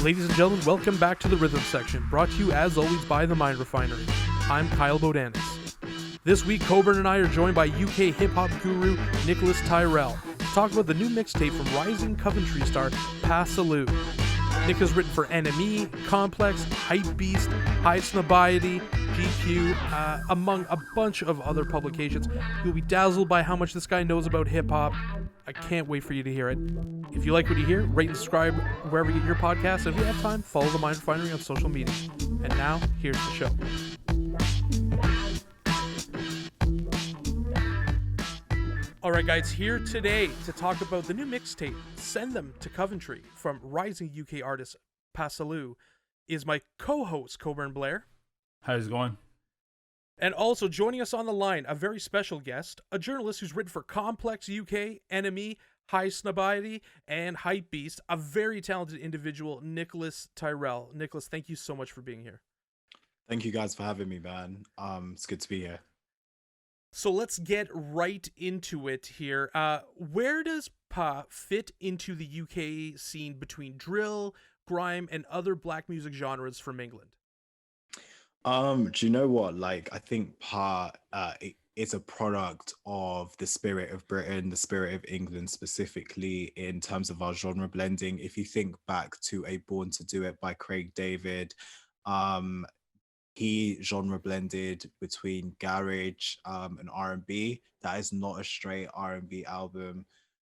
Ladies and gentlemen, welcome back to the Rhythm Section, brought to you as always by The Mind Refinery. I'm Kyle Bodanis. This week, Coburn and I are joined by UK hip-hop guru Nicolas Tyrell to talk about the new mixtape from rising Coventry star Pa Salieu. Nick has written for NME, Complex, Hypebeast, Highsnobiety, GQ, among a bunch of other publications. You'll be dazzled by how much this guy knows about hip-hop. I can't wait for you to hear it. If you like what you hear, rate and subscribe wherever you get your podcasts. And if you have time, follow The Mind Refinery on social media. And now, here's the show. All right, guys, here today to talk about the new mixtape, Send Them To Coventry, from rising UK artist Pa Salieu, is my co-host, Coburn Blair. How's it going? And also joining us on the line, a very special guest, a journalist who's written for Complex UK, NME, Highsnobiety, and Hypebeast, a very talented individual, Nicolas Tyrell. Nicolas, thank you so much for being here. Thank you guys for having me, man. It's good to be here. So let's get right into it here. Where does Pa fit into the UK scene between drill, grime, and other black music genres from England? Do you know what? Like, I think Pa is a product of the spirit of Britain, the spirit of England specifically in terms of our genre blending. If you think back to A Born to Do It by Craig David, he genre blended between garage and R&B. That is not a straight R&B album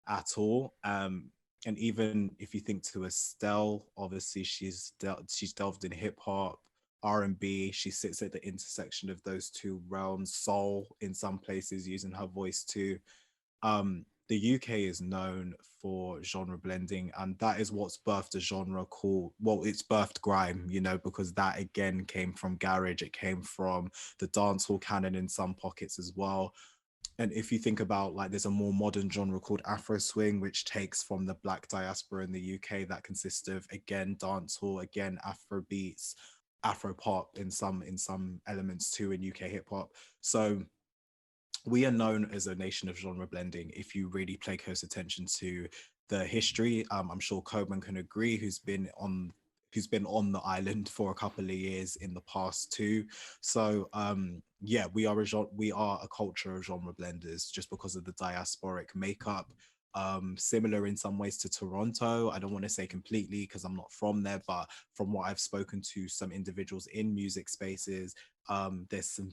at all. And even if you think to Estelle, obviously she's delved in hip hop, R&B. She sits at the intersection of those two realms, soul in some places, using her voice too. The UK is known for genre blending, and that is what's birthed a genre called, well, it's birthed grime, you know, because that again came from garage, it came from the dancehall canon in some pockets as well. And if you think about, like, there's a more modern genre called Afro swing, which takes from the black diaspora in the UK, that consists of, again, dancehall, again, Afrobeats, Afro pop in some elements too in UK hip hop. So we are known as a nation of genre blending. If you really pay close attention to the history, I'm sure Coburn can agree, who's been on the island for a couple of years in the past too. So yeah, we are a culture of genre blenders just because of the diasporic makeup. Similar in some ways to Toronto. I don't want to say completely because I'm not from there, but from what I've spoken to some individuals in music spaces, there's some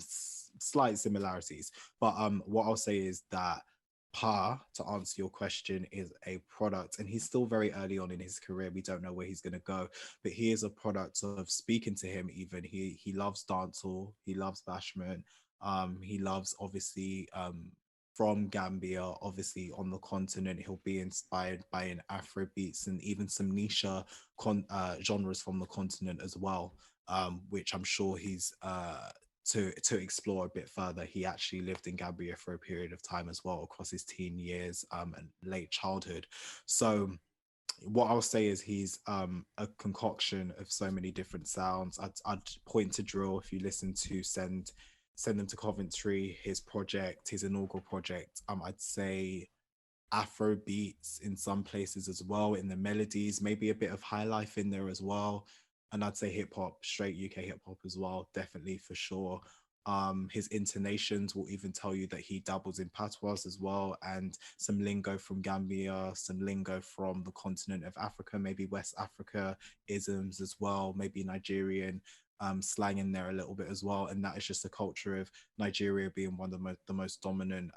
slight similarities. But what I'll say is that Pa, to answer your question, is a product, and he's still very early on in his career. We don't know where he's going to go, but he is a product of speaking to him. Even he loves dancehall, he loves bashment, he loves, obviously, from Gambia, obviously on the continent. He'll be inspired by an Afrobeats and even some niche genres from the continent as well, which I'm sure he's to explore a bit further. He actually lived in Gambia for a period of time as well, across his teen years and late childhood. So what I'll say is he's a concoction of so many different sounds. I'd point to drill. If you listen to Send Them To Coventry, his inaugural project, I'd say Afro beats in some places as well, in the melodies, maybe a bit of high life in there as well. And I'd say hip hop, straight UK hip hop as well, definitely, for sure. His intonations will even tell you that he dabbles in patois as well, and some lingo from Gambia, some lingo from the continent of Africa, maybe West Africa isms as well, maybe Nigerian slang in there a little bit as well. And that is just a culture of Nigeria being one of the most dominant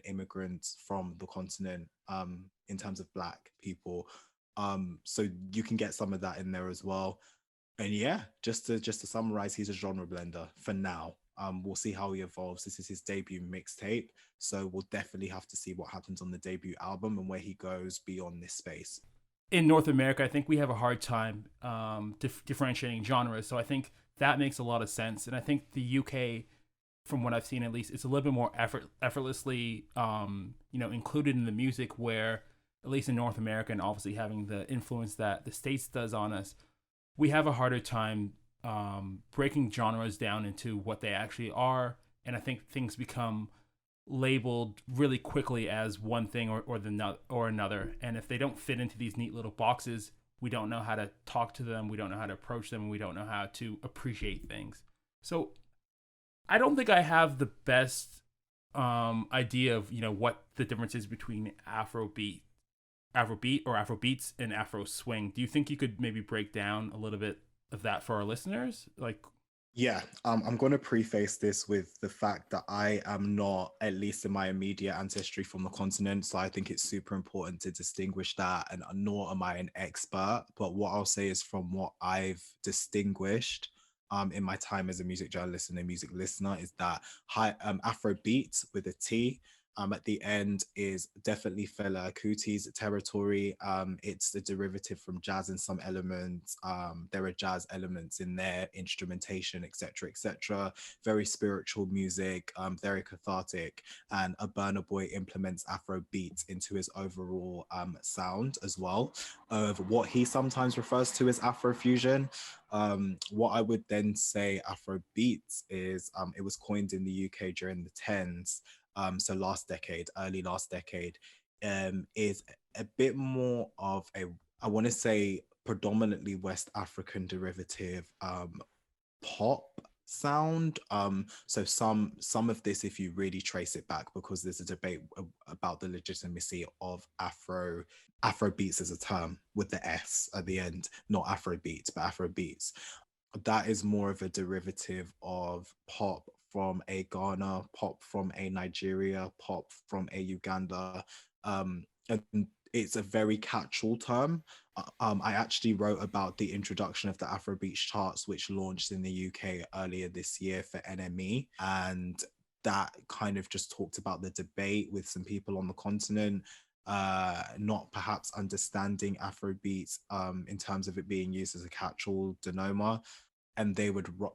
immigrants from the continent in terms of black people. So you can get some of that in there as well. And yeah, just to summarize, he's a genre blender for now. We'll see how he evolves. This is his debut mixtape, so we'll definitely have to see what happens on the debut album and where he goes beyond this space. In North America, I think we have a hard time differentiating genres, so I think that makes a lot of sense. And I think the UK, from what I've seen at least, it's a little bit more effortlessly included in the music, where at least in North America, and obviously having the influence that the States does on us, we have a harder time breaking genres down into what they actually are. And I think things become labeled really quickly as one thing or another. And if they don't fit into these neat little boxes, we don't know how to talk to them, we don't know how to approach them, and we don't know how to appreciate things. So I don't think I have the best idea of what the difference is between Afrobeat or Afrobeats and Afro swing. Do you think you could maybe break down a little bit of that for our listeners? Yeah, I'm going to preface this with the fact that I am not, at least in my immediate ancestry, from the continent. So I think it's super important to distinguish that, and nor am I an expert. But what I'll say is from what I've distinguished in my time as a music journalist and a music listener is that Afrobeat with a T at the end is definitely Fela Kuti's territory. It's the derivative from jazz in some elements. There are jazz elements in there, instrumentation, etc., etc. Very spiritual music, very cathartic. And a Burna Boy implements Afrobeat into his overall sound as well, of what he sometimes refers to as Afrofusion. What I would then say Afrobeats is, it was coined in the UK during the 10s. So early last decade, is a bit more of a, I want to say, predominantly West African derivative pop sound. So some of this, if you really trace it back, because there's a debate about the legitimacy of Afrobeats as a term with the S at the end, not Afrobeats, but Afrobeats. That is more of a derivative of pop from a Ghana, pop from a Nigeria, pop from a Uganda. And it's a very catch-all term. I actually wrote about the introduction of the Afrobeats charts, which launched in the UK earlier this year for NME. And that kind of just talked about the debate with some people on the continent, not perhaps understanding Afrobeats in terms of it being used as a catch-all denoma, and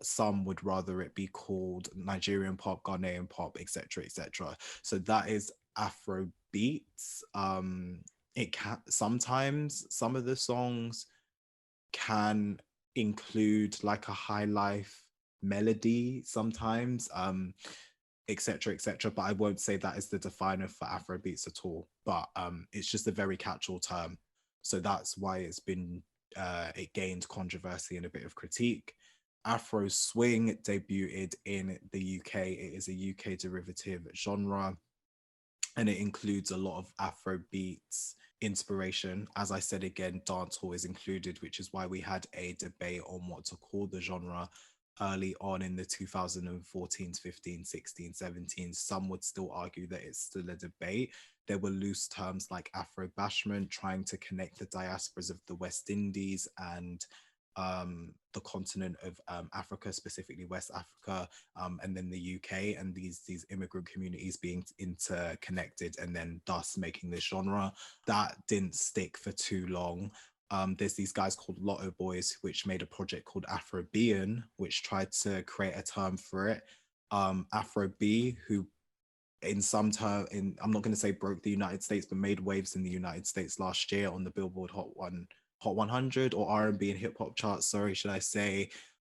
some would rather it be called Nigerian pop, Ghanaian pop, etc., etc. So that is Afrobeats. It can sometimes, some of the songs can include like a high life melody sometimes, etc., etc. But I won't say that is the definer for Afrobeats at all. But it's just a very catch-all term. So that's why it gained controversy and a bit of critique. Afro swing debuted in the UK. It is a UK derivative genre, and it includes a lot of Afrobeats inspiration. As I said again, dancehall is included, which is why we had a debate on what to call the genre early on in the 2014s, 15, 16, 17. Some would still argue that it's still a debate. There were loose terms like Afro bashment, trying to connect the diasporas of the West Indies and the continent of Africa, specifically West Africa, and then the UK, and these immigrant communities being interconnected, and then thus making this genre. That didn't stick for too long. There's these guys called Lotto Boys, which made a project called Afrobean, which tried to create a term for it. Afrobe, who in some term, I'm not going to say broke the United States, but made waves in the United States last year on the Billboard Hot 100 or R&B and hip hop charts, sorry, should I say.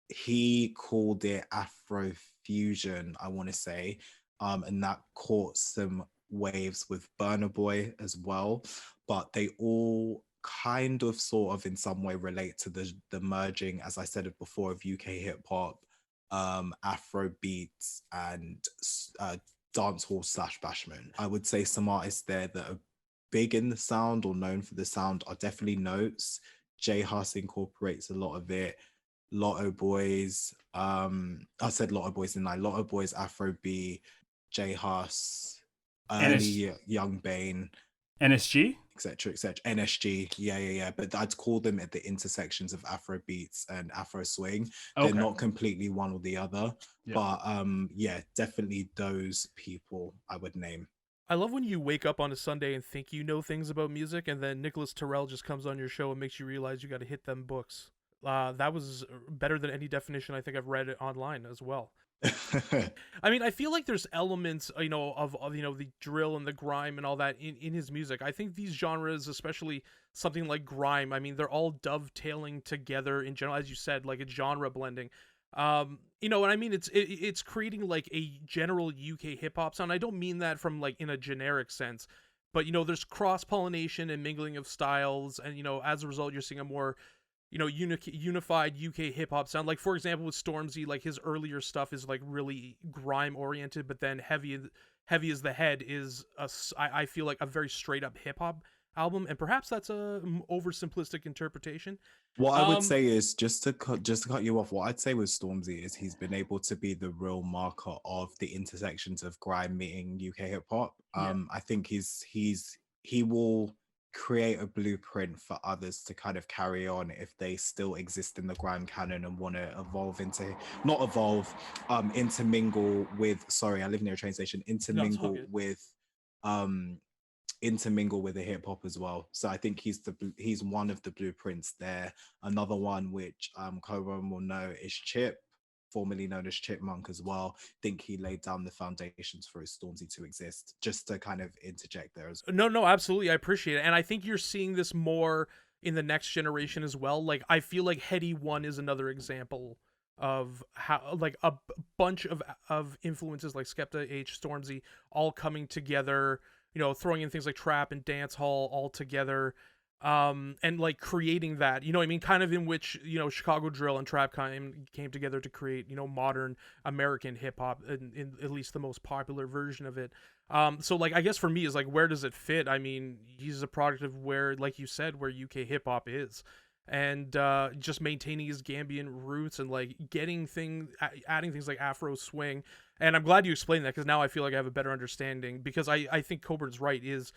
He called it Afrofusion, I want to say, and that caught some waves with Burna Boy as well. But they all kind of sort of in some way relate to the merging, as I said it before, of UK hip hop, Afro beats, and dancehall / bashment. I would say some artists there that are big in the sound or known for the sound are definitely Notes. J Hus incorporates a lot of it. Lotto Boys, I said Lotto Boys in line. Lotto Boys, Afro B, J Hus, early Young Bane, NSG, etc., etc. NSG, yeah. But I'd call them at the intersections of Afro beats and Afro swing. They're not completely one or the other, but yeah, definitely those people I would name. I love when you wake up on a Sunday and think you know things about music, and then Nicolas Tyrell just comes on your show and makes you realize you got to hit them books. That was better than any definition I think I've read online as well. I mean, I feel like there's elements, of the drill and the grime and all that in his music. I think these genres, especially something like grime, I mean, they're all dovetailing together in general, as you said, like a genre blending. And I mean, it's creating like a general UK hip hop sound. I don't mean that from like in a generic sense, but there's cross pollination and mingling of styles, and as a result, you're seeing a more unified UK hip hop sound. Like for example, with Stormzy, like his earlier stuff is like really grime oriented, but then heavy as the Head is I feel like a very straight up hip hop album, and perhaps that's a oversimplistic interpretation. What I would say is just to cut you off. What I'd say with Stormzy is he's been able to be the real marker of the intersections of grime meeting UK hip hop. Yeah. I think he will create a blueprint for others to kind of carry on if they still exist in the grime canon and want to not evolve, intermingle with. Sorry, I live near a train station. Um Intermingle with the hip hop as well. So I think he's one of the blueprints there. Another one which Coburn will know is Chip, formerly known as Chipmunk as well. I think he laid down the foundations for his Stormzy to exist. Just to kind of interject there as well. No, absolutely, I appreciate it, and I think you're seeing this more in the next generation as well. Like I feel like Heady One is another example of how like a bunch of influences like Skepta, Stormzy, all coming together, throwing in things like trap and dance hall all together, and like creating that, what I mean, kind of in which Chicago drill and trap came together to create modern American hip hop, in at least the most popular version of it. So like I guess for me is like, where does it fit? I mean, he's a product of where, like you said, where UK hip hop is, and just maintaining his Gambian roots and like adding things like Afro swing. And I'm glad you explained that, because now I feel like I have a better understanding, because I think Coburn's right, is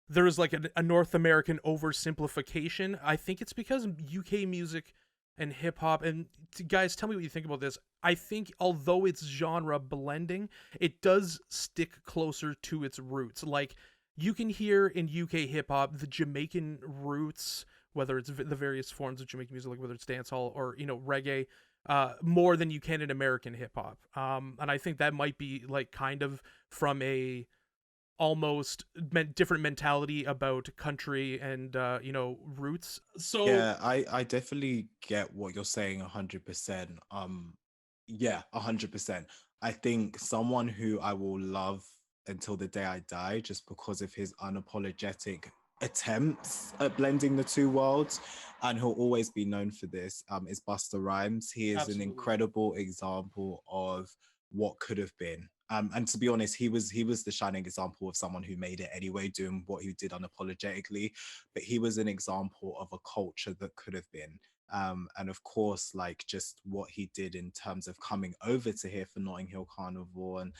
there is like a North American oversimplification. I think it's because UK music and hip hop, and guys, tell me what you think about this. I think although it's genre blending, it does stick closer to its roots. Like you can hear in UK hip hop the Jamaican roots, whether it's the various forms of Jamaican music, like whether it's dancehall or reggae, more than you can in American hip hop. And I think that might be like kind of from a almost different mentality about country and roots. So Yeah, I definitely get what you're saying 100%. Yeah, 100%. I think someone who I will love until the day I die, just because of his unapologetic attempts at blending the two worlds, and he'll always be known for this, is Busta Rhymes. He is an absolutely. incredible example of what could have been. And to be honest, he was the shining example of someone who made it anyway, doing what he did unapologetically. But he was an example of a culture that could have been. And of course, like just what he did in terms of coming over to here for Notting Hill Carnival and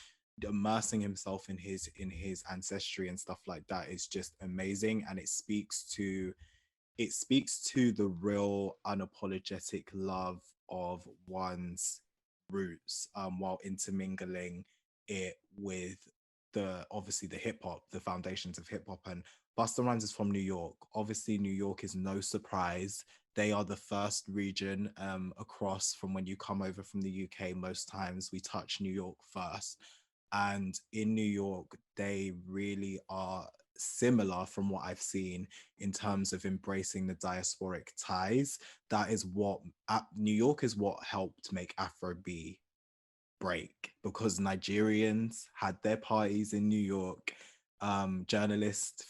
immersing himself in his ancestry and stuff like that is just amazing. And it speaks to the real unapologetic love of one's roots, while intermingling it with obviously the hip hop, the foundations of hip hop. And Busta Rhymes is from New York. Obviously, New York is no surprise. They are the first region across from when you come over from the UK. Most times we touch New York first. And in New York, they really are similar from what I've seen in terms of embracing the diasporic ties. That is what New York is what helped make Afrobeat break, because Nigerians had their parties in New York. Fellow journalist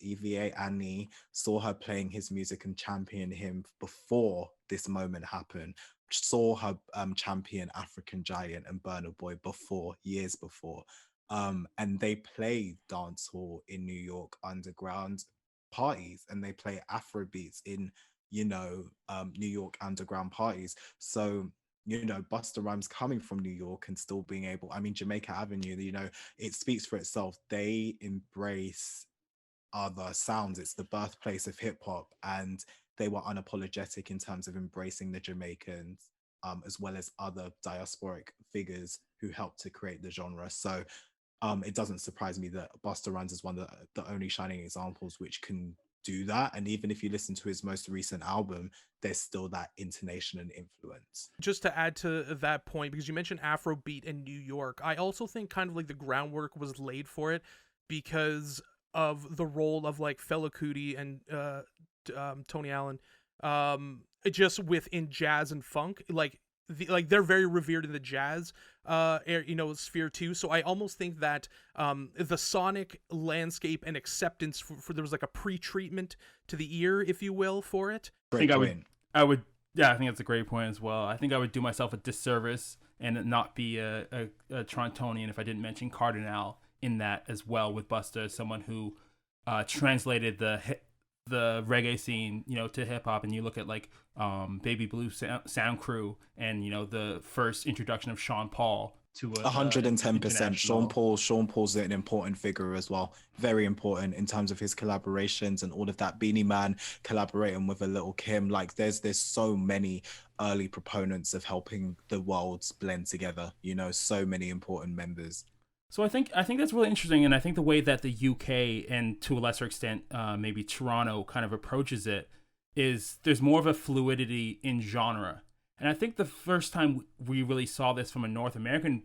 Eva Annie saw her playing his music and champion him before this moment happened. Saw her champion African Giant and Burna Boy years before. And they play dancehall in New York underground parties, and they play Afrobeats in New York underground parties. So Busta Rhymes coming from New York and still being able, I mean, Jamaica Avenue, it speaks for itself. They embrace other sounds. It's the birthplace of hip hop, and they were unapologetic in terms of embracing the Jamaicans, as well as other diasporic figures who helped to create the genre. So it doesn't surprise me that Busta Rhymes is one of the only shining examples which can do that. And even if you listen to his most recent album, there's still that intonation and influence. Just to add to that point, because you mentioned Afrobeat in New York, I also think kind of like the groundwork was laid for it because of the role of like Fela Kuti and Tony Allen, just within jazz and funk, like they're very revered in the jazz sphere too. So I almost think that the sonic landscape and acceptance for there was like a pre-treatment to the ear, if you will, for it. I would yeah, I think that's a great point as well. I think I would do myself a disservice and not be a Torontonian if I didn't mention Cardinal in that as well, with Busta as someone who translated the reggae scene, to hip hop. And you look at like Baby Blue Sound Crew, and the first introduction of Sean Paul to 110%. Sean Paul's an important figure as well, very important in terms of his collaborations and all of that. Beanie Man collaborating with a Little Kim, like there's so many early proponents of helping the worlds blend together, so many important members. So I think that's really interesting, and I think the way that the UK and to a lesser extent maybe Toronto kind of approaches it is there's more of a fluidity in genre. And I think the first time we really saw this from a North American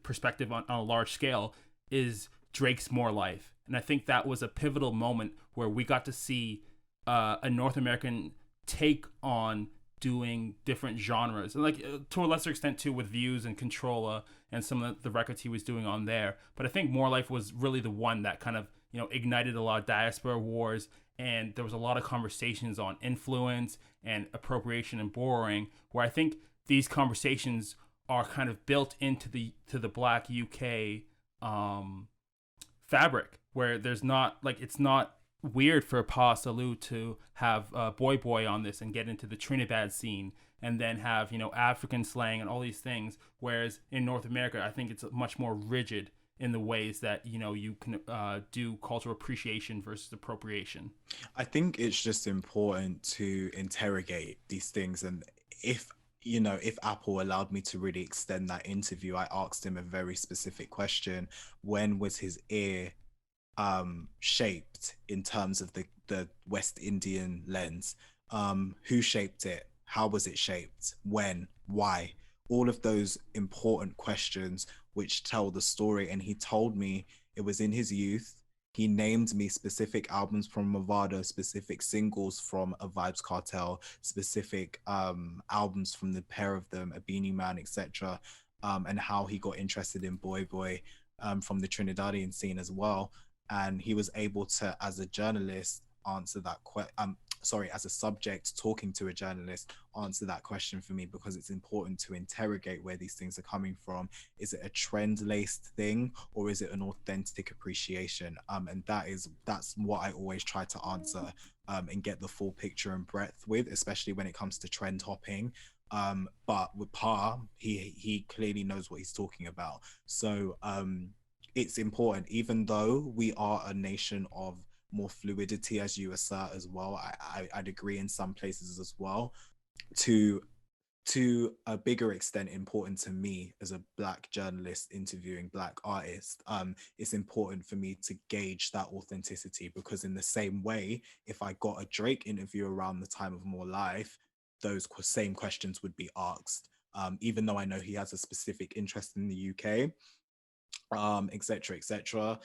perspective on a large scale is Drake's More Life. And I think that was a pivotal moment where we got to see a North American take on doing different genres. And like to a lesser extent too with Views and Controlla and some of the records he was doing on there. But I think More Life was really the one that kind of, ignited a lot of diaspora wars. And there was a lot of conversations on influence and appropriation and borrowing, where I think these conversations are kind of built into the Black UK fabric, where there's not it's not weird for Pa Salieu to have Boy on this and get into the Trinidad scene, and then have African slang and all these things. Whereas in North America, I think it's much more rigid in the ways that you can do cultural appreciation versus appropriation. I think it's just important to interrogate these things, and if Apple allowed me to really extend that interview, I asked him a very specific question: when was his ear shaped in terms of the West Indian lens? Who shaped it? How was it shaped? When? Why? All of those important questions which tell the story. And he told me it was in his youth. He named me specific albums from Mavado, specific singles from A Vibes Cartel, specific albums from the pair of them, A Beanie Man, etc. And how he got interested in Boy from the Trinidadian scene as well. And he was able to, as a journalist, answer that as a subject talking to a journalist, answer that question for me, because it's important to interrogate where these things are coming from. Is it a trend-laced thing, or is it an authentic appreciation? And that's what I always try to answer and get the full picture and breadth with, especially when it comes to trend hopping. But with Pa, he clearly knows what he's talking about. So it's important, even though we are a nation of more fluidity, as you assert as well. I'd agree in some places as well. To a bigger extent, important to me as a Black journalist interviewing Black artists, it's important for me to gauge that authenticity, because in the same way, if I got a Drake interview around the time of More Life, those same questions would be asked, even though I know he has a specific interest in the UK, etc.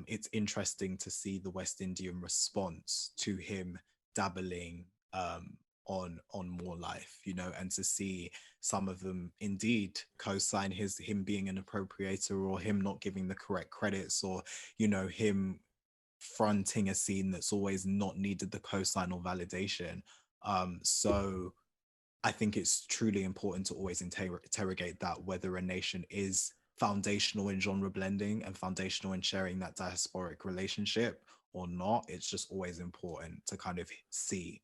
It's interesting to see the West Indian response to him dabbling on More Life, and to see some of them indeed co-sign him being an appropriator, or him not giving the correct credits, or him fronting a scene that's always not needed the co-sign or validation. So I think it's truly important to always interrogate that, whether a nation is foundational in genre blending and foundational in sharing that diasporic relationship or not. It's just always important to kind of see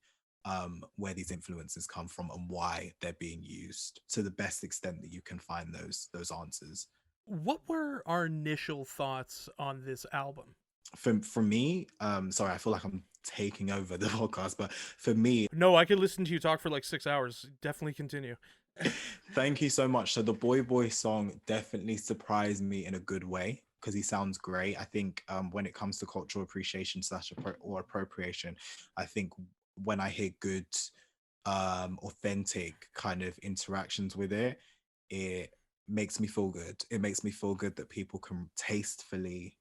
where these influences come from and why they're being used to the best extent that you can find those answers. What were our initial thoughts on this album? For me, sorry, I feel like I'm taking over the podcast, but for me... No, I could listen to you talk for like 6 hours. Definitely continue. Thank you so much. So the Boy song definitely surprised me in a good way. because he sounds great. I think when it comes to cultural appreciation slash or appropriation, I think when I hear good authentic kind of interactions with it, it makes me feel good. It makes me feel good that people can tastefully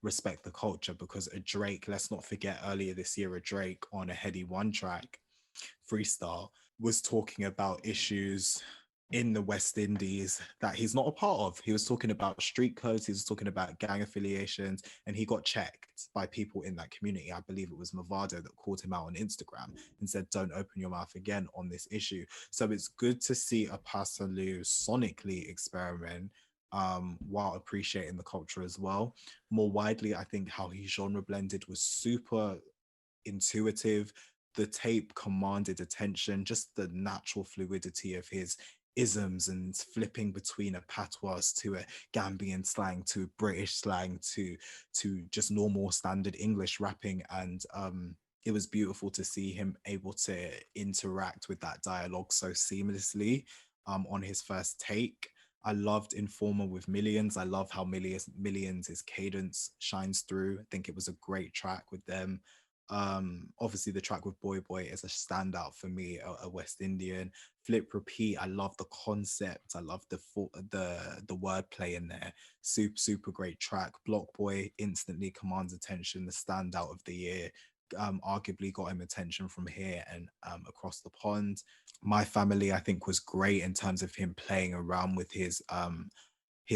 respect the culture, because a Drake, let's not forget earlier this year, a Drake on a Heady One track, Freestyle, was talking about issues in the West Indies that he's not a part of. He was talking about street codes, he was talking about gang affiliations, and he got checked by people in that community. I believe it was Movado that called him out on Instagram and said, don't open your mouth again on this issue. So it's good to see a Pa Salieu sonically experiment while appreciating the culture as well. More widely, I think how he genre blended was super intuitive. The tape commanded attention, just the natural fluidity of his isms and flipping between a patois to a Gambian slang to British slang to just normal standard English rapping. And it was beautiful to see him able to interact with that dialogue so seamlessly on his first take. I loved Informer with Millions. I love how Millions' cadence shines through. I think it was a great track with them. Obviously the track with Boy Boy is a standout for me, a West Indian. Flip Repeat, I love the concept, I love the wordplay in there. Super great track. Block Boy instantly commands attention, the standout of the year. Arguably got him attention from here and across the pond. My Family, I think, was great in terms of him playing around with his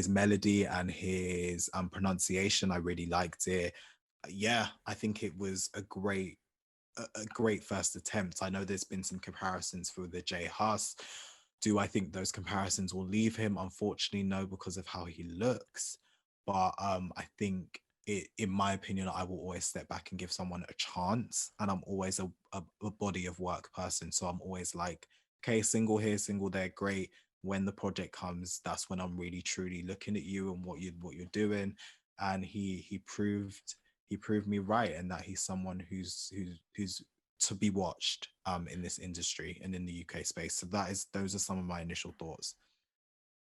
melody and his pronunciation. I really liked it. Yeah, I think it was a great first attempt. I know there's been some comparisons for the J Hus. Do I think those comparisons will leave him? Unfortunately, no, because of how he looks. But I think in my opinion, I will always step back and give someone a chance. And I'm always a body of work person. So I'm always like, okay, single here, single there, great. When the project comes, that's when I'm really truly looking at you and what you're doing. And he proved me right, and that he's someone who's to be watched in this industry and in the UK space. So those are some of my initial thoughts.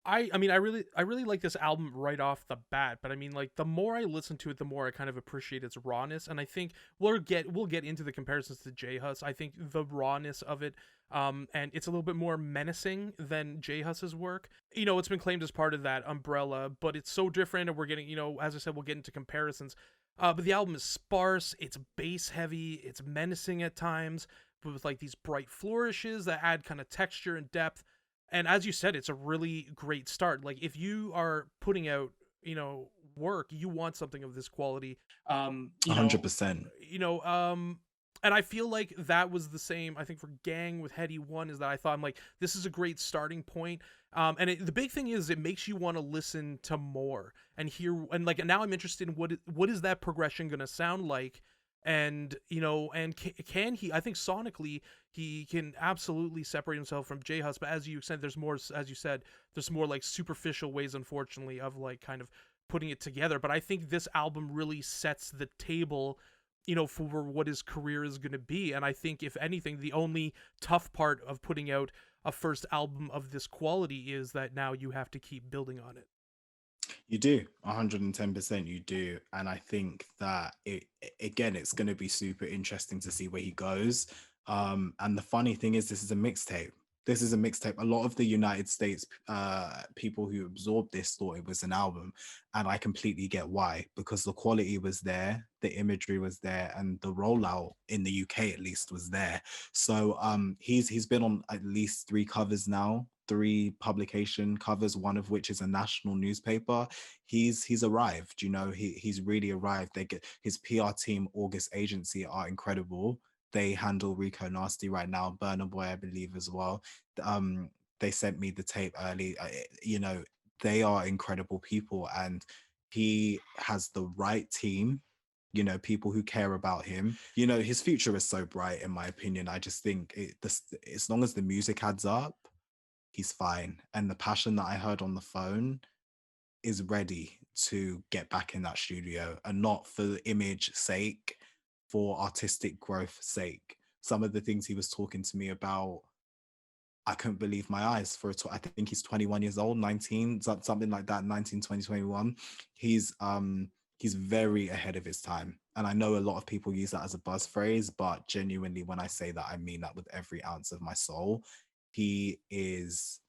I mean I really like this album right off the bat, but I mean like the more I listen to it, the more I kind of appreciate its rawness, and I think we'll get into the comparisons to J Hus. I think the rawness of it, and it's a little bit more menacing than J Hus's work. You know, it's been claimed as part of that umbrella, but it's so different, and we're getting, you know, as I said, we'll get into comparisons. But the album is sparse, it's bass heavy, it's menacing at times, but with like these bright flourishes that add kind of texture and depth. And as you said, it's a really great start. Like if you are putting out, you know, work, you want something of this quality. You know, 100%. you know, and I feel like that was the same. I think for Gang with Heady One is that I thought I'm like, this is a great starting point. The big thing is it makes you want to listen to more and hear, and like, and now I'm interested in what is that progression going to sound like. And you know, and can he? I think sonically he can absolutely separate himself from J Hus, but as you said, there's more. As you said, there's more like superficial ways, unfortunately, of like kind of putting it together. But I think this album really sets the table, you know, for what his career is going to be. And I think if anything, the only tough part of putting out a first album of this quality is that now you have to keep building on it. You do, 110% you do. And I think that again, it's going to be super interesting to see where he goes. And the funny thing is, this is a mixtape. This is a mixtape. A lot of the United States people who absorbed this thought it was an album. And I completely get why, because the quality was there, the imagery was there, and the rollout in the UK at least was there. So he's been on at least three covers now, three publication covers, one of which is a national newspaper. He's arrived, you know, he's really arrived. They get his PR team, August Agency, are incredible. They handle Rico Nasty right now, Burner Boy, I believe, as well. Um, they sent me the tape early. You know, they are incredible people, and he has the right team. You know, people who care about him. You know, his future is so bright, in my opinion. I just think as long as the music adds up, he's fine. And the passion that I heard on the phone is ready to get back in that studio, and not for the image sake, for artistic growth sake. Some of the things he was talking to me about I couldn't believe my eyes. I think he's 21 years old, 19, something like that, 19, 20, 21. He's very ahead of his time. And I know a lot of people use that as a buzz phrase, but genuinely, when I say that, I mean that with every ounce of my soul. He is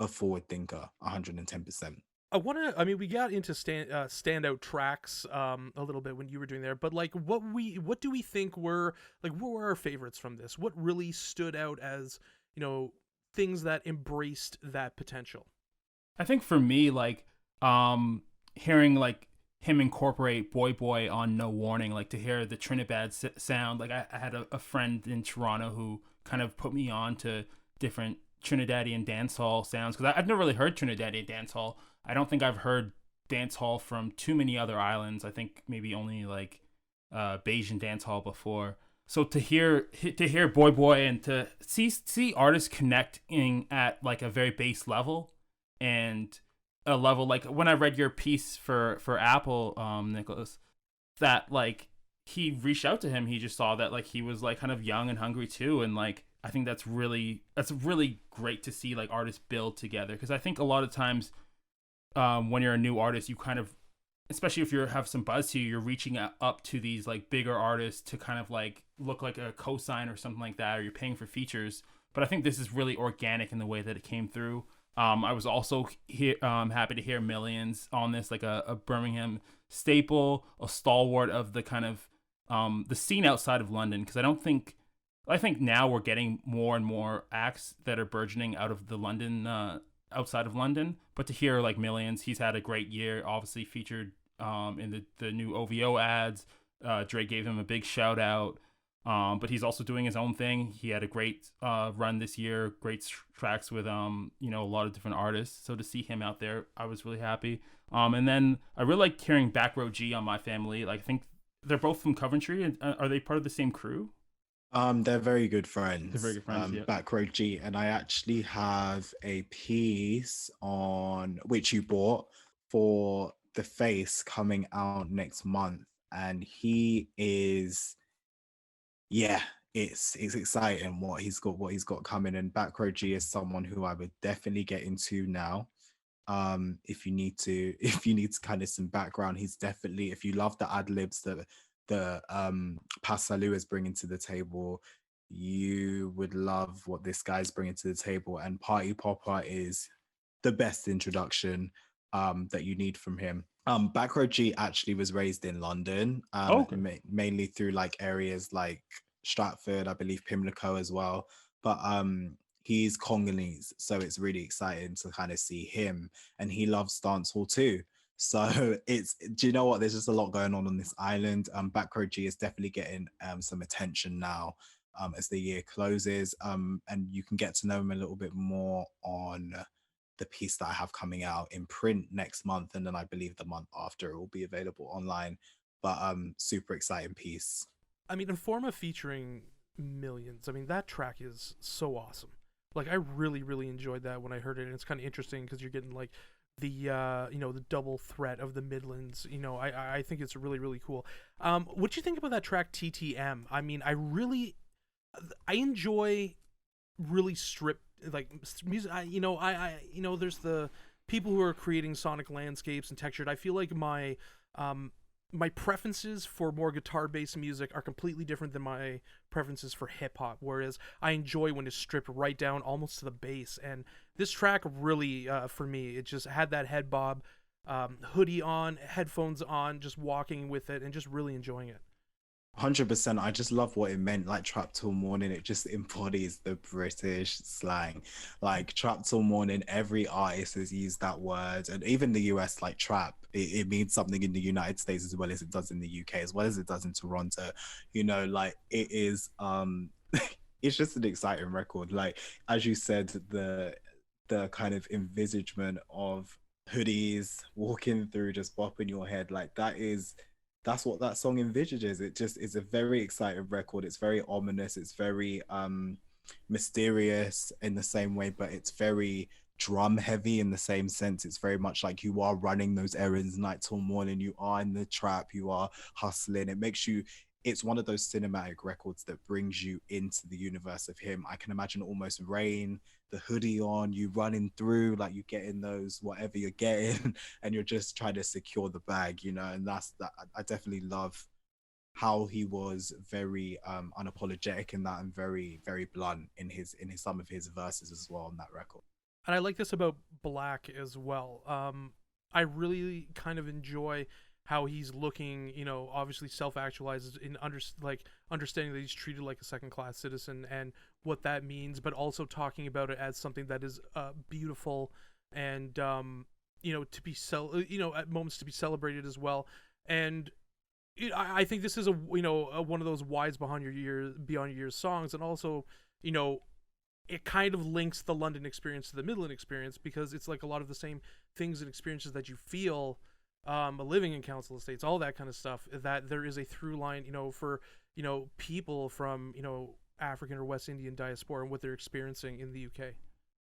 a forward thinker, 110%. I mean, we got into standout tracks a little bit when you were doing there, but like, what do we think were like, what were our favorites from this? What really stood out as, you know, things that embraced that potential? I think for me, like, hearing like him incorporate Boy Boy on No Warning, like to hear the Trinidad sound. Like I had a friend in Toronto who kind of put me on to different Trinidadian dancehall sounds, because I've never really heard Trinidadian dancehall. I don't think I've heard dancehall from too many other islands. I think maybe only like Bayesian dancehall before. So to hear Boy Boy and to see artists connecting at like a very base level, and a level like when I read your piece for Apple, Nicholas, that like he reached out to him. He just saw that like he was like kind of young and hungry too, and like I think that's really great to see like artists build together, because I think a lot of times when you're a new artist, you kind of, especially if you have some buzz to you, you're reaching up to these like bigger artists to kind of like look like a cosign or something like that, or you're paying for features. But I think this is really organic in the way that it came through. I was also happy to hear Millions on this, like a Birmingham staple, a stalwart of the kind of the scene outside of London, because I think now we're getting more and more acts that are burgeoning out of the London, outside of London. But to hear like Millions, he's had a great year, obviously featured in the new OVO ads. Drake gave him a big shout out. But he's also doing his own thing. He had a great run this year, great tracks with you know, a lot of different artists. So to see him out there, I was really happy. And then I really like hearing Backroad G on My Family. Like I think they're both from Coventry. And are they part of the same crew? They're very good friends. They're very good friends. Yeah. Backroad G, and I actually have a piece on which you bought for The Face coming out next month, and he is, yeah, it's exciting what he's got coming. And Backroad G is someone who I would definitely get into now. If you need to kind of some background, he's definitely, if you love the ad libs that the Pa Salieu is bringing to the table, you would love what this guy's bringing to the table. And Party Popper is the best introduction that you need from him. Backroad G actually was raised in London, mainly through like areas like Stratford, I believe Pimlico as well. But he's Congolese, so it's really exciting to kind of see him, and he loves dancehall too. So do you know what? There's just a lot going on this island. Backroad G is definitely getting some attention now as the year closes, and you can get to know him a little bit more on the piece that I have coming out in print next month, and then I believe the month after it will be available online. But super exciting piece. I mean, Informa featuring Millions. I mean, that track is so awesome. Like, I really, really enjoyed that when I heard it, and it's kind of interesting because you're getting like the you know, the double threat of the Midlands. You know, I think it's really, really cool. What do you think about that track TTM? I mean, I enjoy really stripped like music. You know, there's the people who are creating sonic landscapes and textured. I feel like my preferences for more guitar-based music are completely different than my preferences for hip-hop, whereas I enjoy when it's stripped right down almost to the bass. And this track really, for me, it just had that head bob, hoodie on, headphones on, just walking with it and just really enjoying it. 100%. I just love what it meant, like trap till morning. It just embodies the British slang. Like trap till morning, every artist has used that word, and even the US, like trap, it means something in the United States as well as it does in the UK, as well as it does in Toronto. You know, like it is it's just an exciting record. Like as you said, the kind of envisagement of hoodies walking through, just bopping your head, like that's what that song envisages. It just is a very exciting record. It's very ominous. It's very mysterious in the same way, but it's very drum heavy in the same sense. It's very much like you are running those errands night till morning. You are in the trap. You are hustling. It makes you it's one of those cinematic records that brings you into the universe of him. I can imagine almost rain, the hoodie on, you running through, like you getting those whatever you're getting, and you're just trying to secure the bag, you know. And that's that. I definitely love how he was very unapologetic in that, and very blunt in his some of his verses as well on that record. And I like this about Black as well. I really kind of enjoy how he's looking, you know, obviously self-actualizes in understanding that he's treated like a second-class citizen and what that means, but also talking about it as something that is beautiful and you know, to be you know, at moments to be celebrated as well. And I think this is a, you know, one of those wise beyond your years songs, and also, you know, it kind of links the London experience to the Midland experience, because it's like a lot of the same things and experiences that you feel living in council estates, all that kind of stuff, that there is a through line, you know, for, you know, people from, you know, African or West Indian diaspora and what they're experiencing in the UK.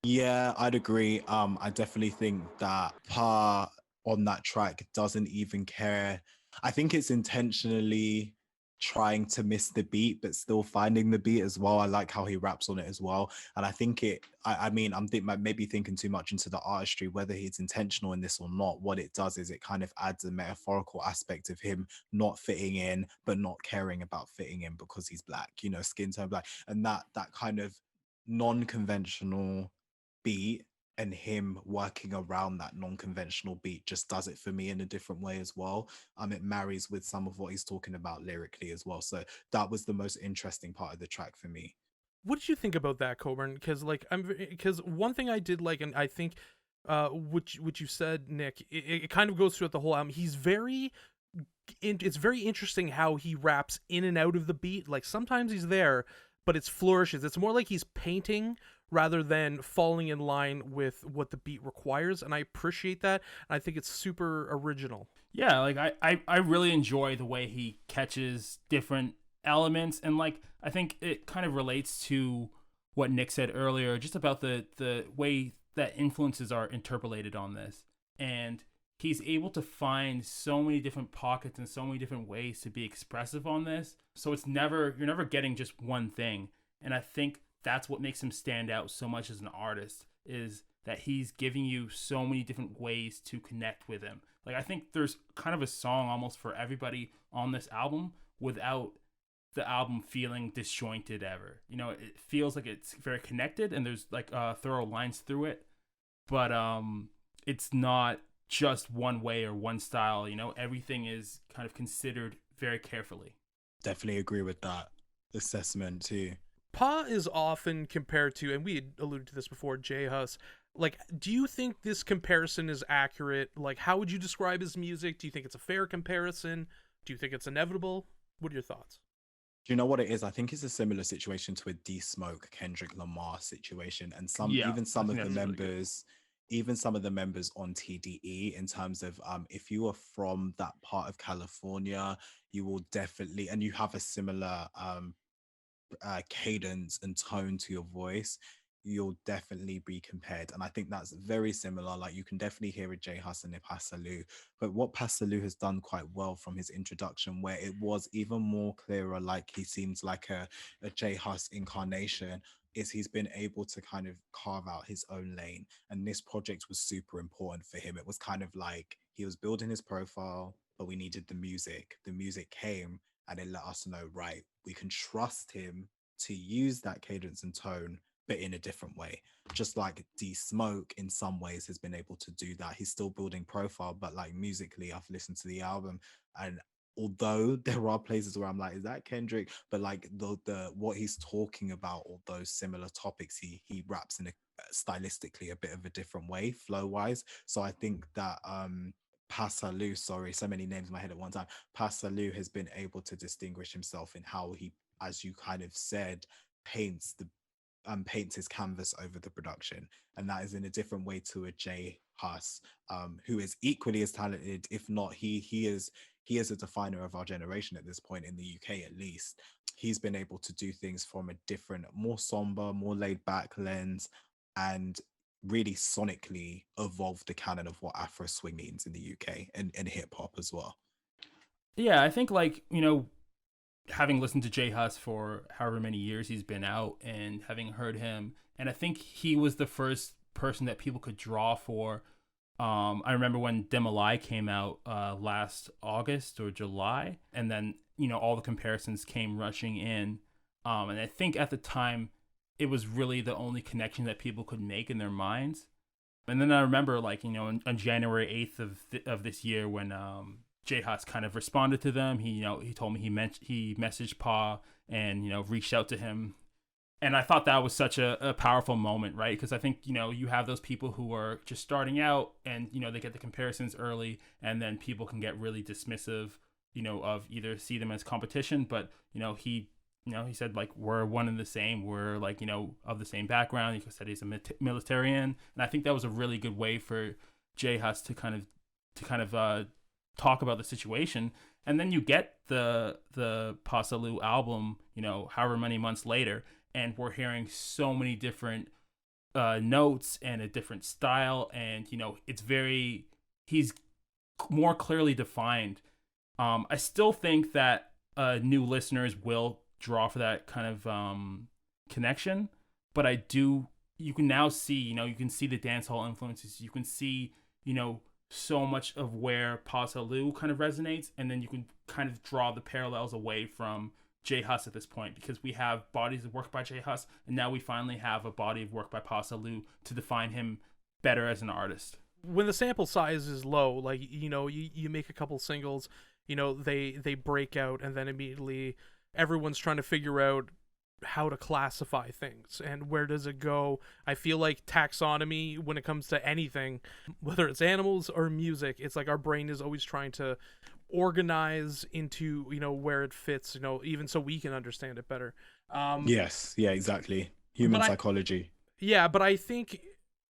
Yeah, I'd agree. I definitely think that Pa on that track doesn't even care. I think it's intentionally trying to miss the beat, but still finding the beat as well. I like how he raps on it as well. And I think I mean, maybe thinking too much into the artistry, whether he's intentional in this or not. What it does is it kind of adds a metaphorical aspect of him not fitting in, but not caring about fitting in because he's black, you know, skin tone black. And that kind of non-conventional beat and him working around that non-conventional beat just does it for me in a different way as well. It marries with some of what he's talking about lyrically as well. So that was the most interesting part of the track for me. What did you think about that, Coburn? Because one thing I did like, and I think which you said, Nick, it kind of goes throughout the whole album. It's very interesting how he raps in and out of the beat. Like sometimes he's there, but it's flourishes. It's more like he's painting rather than falling in line with what the beat requires, and I appreciate that. And I think it's super original. Yeah, like I really enjoy the way he catches different elements, and like I think it kind of relates to what Nick said earlier, just about the way that influences are interpolated on this. And he's able to find so many different pockets and so many different ways to be expressive on this. So you're never getting just one thing. And I think that's what makes him stand out so much as an artist, is that he's giving you so many different ways to connect with him. Like I think there's kind of a song almost for everybody on this album without the album feeling disjointed ever. You know, it feels like it's very connected and there's like thorough lines through it, but it's not just one way or one style. You know, everything is kind of considered very carefully. Definitely agree with that assessment too. Pa is often compared to, and we had alluded to this before, J Hus. Like, do you think this comparison is accurate? Like, how would you describe his music? Do you think it's a fair comparison? Do you think it's inevitable? What are your thoughts? Do you know what it is? I think it's a similar situation to a D Smoke Kendrick Lamar situation, and Yeah, even I some think of the that's really good. members, even some of the members on TDE, in terms of if you are from that part of California, you will definitely, and you have a similar cadence and tone to your voice, you'll definitely be compared. And I think that's very similar. Like you can definitely hear a J Hus and a Pa Salieu. But what Pa Salieu has done quite well from his introduction, where it was even more clearer, like he seems like a J Hus incarnation, is he's been able to kind of carve out his own lane. And this project was super important for him. It was kind of like he was building his profile, but we needed the music. The music came and it let us know, right, we can trust him to use that cadence and tone, but in a different way. Just like D Smoke in some ways has been able to do that. He's still building profile, but like musically, I've listened to the album, and although there are places where I'm like, is that Kendrick? But like the what he's talking about, all those similar topics, he raps in a stylistically a bit of a different way, flow wise. So I think that Pa Salieu, sorry, so many names in my head at one time. Pa Salieu has been able to distinguish himself in how he, as you kind of said, paints the paints his canvas over the production, and that is in a different way to a J Hus, who is equally as talented, if not he is a definer of our generation at this point in the UK at least. He's been able to do things from a different, more somber, more laid back lens, and really sonically evolve the canon of what Afro swing means in the UK and hip hop as well. Yeah, I think like, you know, having listened to J Hus for however many years he's been out and having heard him, and I think he was the first person that people could draw for. I remember when Demolai came out last August or July, and then all the comparisons came rushing in, and I think at the time it was really the only connection that people could make in their minds. And then I remember, like, on January 8th of this year, when J Hus kind of responded to them, he told me he messaged Pa and reached out to him, and I thought that was such a powerful moment, right? Because I think you have those people who are just starting out, and they get the comparisons early, and then people can get really dismissive, of either see them as competition, but he said, like, we're one and the same. We're, like, of the same background. He said he's a militarian. And I think that was a really good way for J Hus to kind of talk about the situation. And then you get the Pa Salieu album, however many months later, and we're hearing so many different notes and a different style. And, he's more clearly defined. I still think that new listeners will draw for that kind of connection, but you can now see, you can see the dancehall influences, you can see, so much of where Pa Salieu kind of resonates, and then you can kind of draw the parallels away from J Hus at this point, because we have bodies of work by J Hus, and now we finally have a body of work by Pa Salieu to define him better as an artist. When the sample size is low, like, you make a couple singles, they break out, and then immediately everyone's trying to figure out how to classify things and where does it go. I feel like taxonomy, when it comes to anything, whether it's animals or music, it's like our brain is always trying to organize into where it fits, even so we can understand it better. Yes, yeah, exactly. Human psychology. Yeah, but I think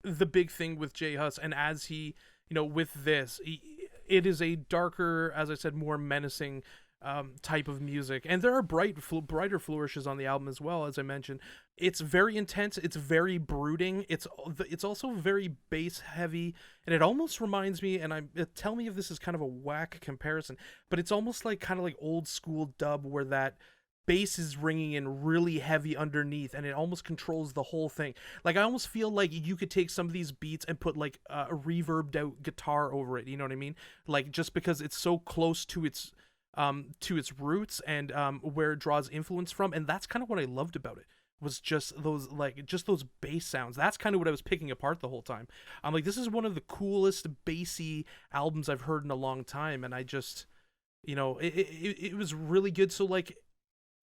the big thing with J Hus, and as he, with this, it is a darker, as I said, more menacing type of music, and there are brighter flourishes on the album as well. As I mentioned, it's very intense, it's very brooding, it's also very bass heavy, and it almost reminds me, and tell me if this is kind of a whack comparison, but it's almost like kind of like old school dub, where that bass is ringing in really heavy underneath, and it almost controls the whole thing. Like, I almost feel like you could take some of these beats and put like a reverbed out guitar over it, you know what I mean? Like, just because it's so close to its roots and where it draws influence from. And that's kind of what I loved about it, was just those bass sounds. That's kind of what I was picking apart the whole time. I'm like, this is one of the coolest bassy albums I've heard in a long time, and I just, it was really good. So, like,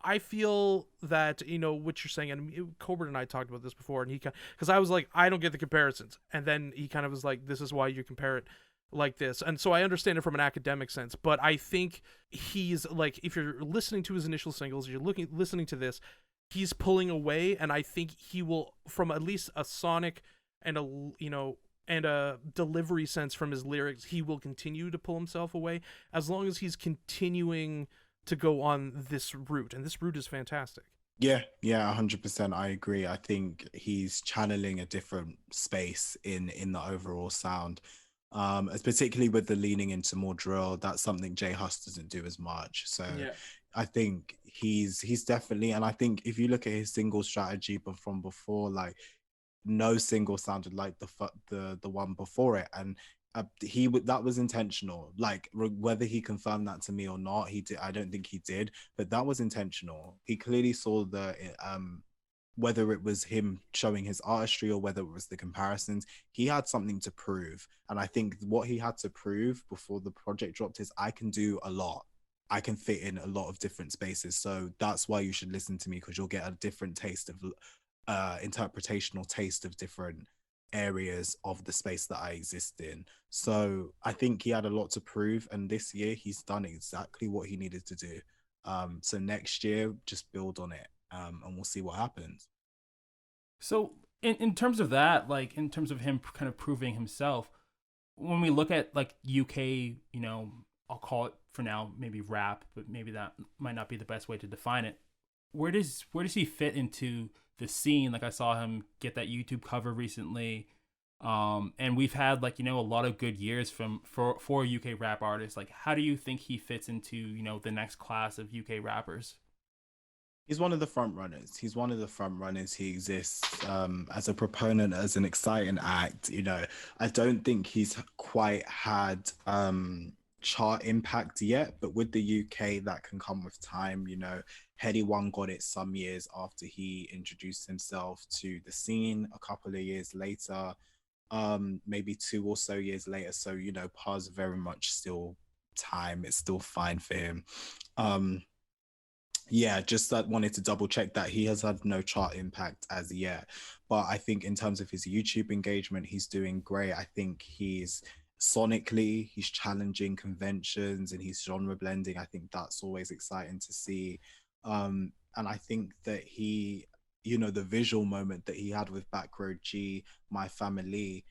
I feel that, what you're saying, and Coburn and I talked about this before, and because I was like, I don't get the comparisons, and then he kind of was like, this is why you compare it like this. And so I understand it from an academic sense, but I think he's like, if you're listening to his initial singles, you're listening to this, he's pulling away, and I think he will, from at least a sonic and a delivery sense from his lyrics, he will continue to pull himself away as long as he's continuing to go on this route, and this route is fantastic. Yeah, 100%. I agree. I think he's channeling a different space in the overall sound. As particularly with the leaning into more drill, that's something J Hus doesn't do as much. So yeah. I think he's definitely, and I think if you look at his single strategy, but from before, like, no single sounded like the one before it, and that was intentional. Like, whether he confirmed that to me or not, I don't think he did, but that was intentional. He clearly saw the whether it was him showing his artistry or whether it was the comparisons, he had something to prove. And I think what he had to prove before the project dropped is, I can do a lot. I can fit in a lot of different spaces. So that's why you should listen to me, because you'll get a different taste of interpretational taste of different areas of the space that I exist in. So I think he had a lot to prove, and this year he's done exactly what he needed to do. So next year, just build on it, and we'll see what happens. So in terms of that, like, in terms of him kind of proving himself, when we look at, like, UK, I'll call it for now maybe rap, but maybe that might not be the best way to define it. Where does he fit into the scene? Like, I saw him get that YouTube cover recently. And we've had like, you know, a lot of good years for UK rap artists. Like, how do you think he fits into, you know, the next class of UK rappers? He's one of the front runners. He's one of the front runners. He exists as a proponent, as an exciting act. You know, I don't think he's quite had chart impact yet, but with the UK, that can come with time. You know, Heady One got it some years after he introduced himself to the scene. A couple of years later, maybe 2 or so years later. So you know, Pa's very much still time. It's still fine for him. Um, yeah, just that wanted to double check that he has had no chart impact as yet. But I think in terms of his YouTube engagement, he's doing great. I think he's sonically, he's challenging conventions and he's genre blending. I think that's always exciting to see. And I think that he, you know, the visual moment that he had with Backroad G, My Family,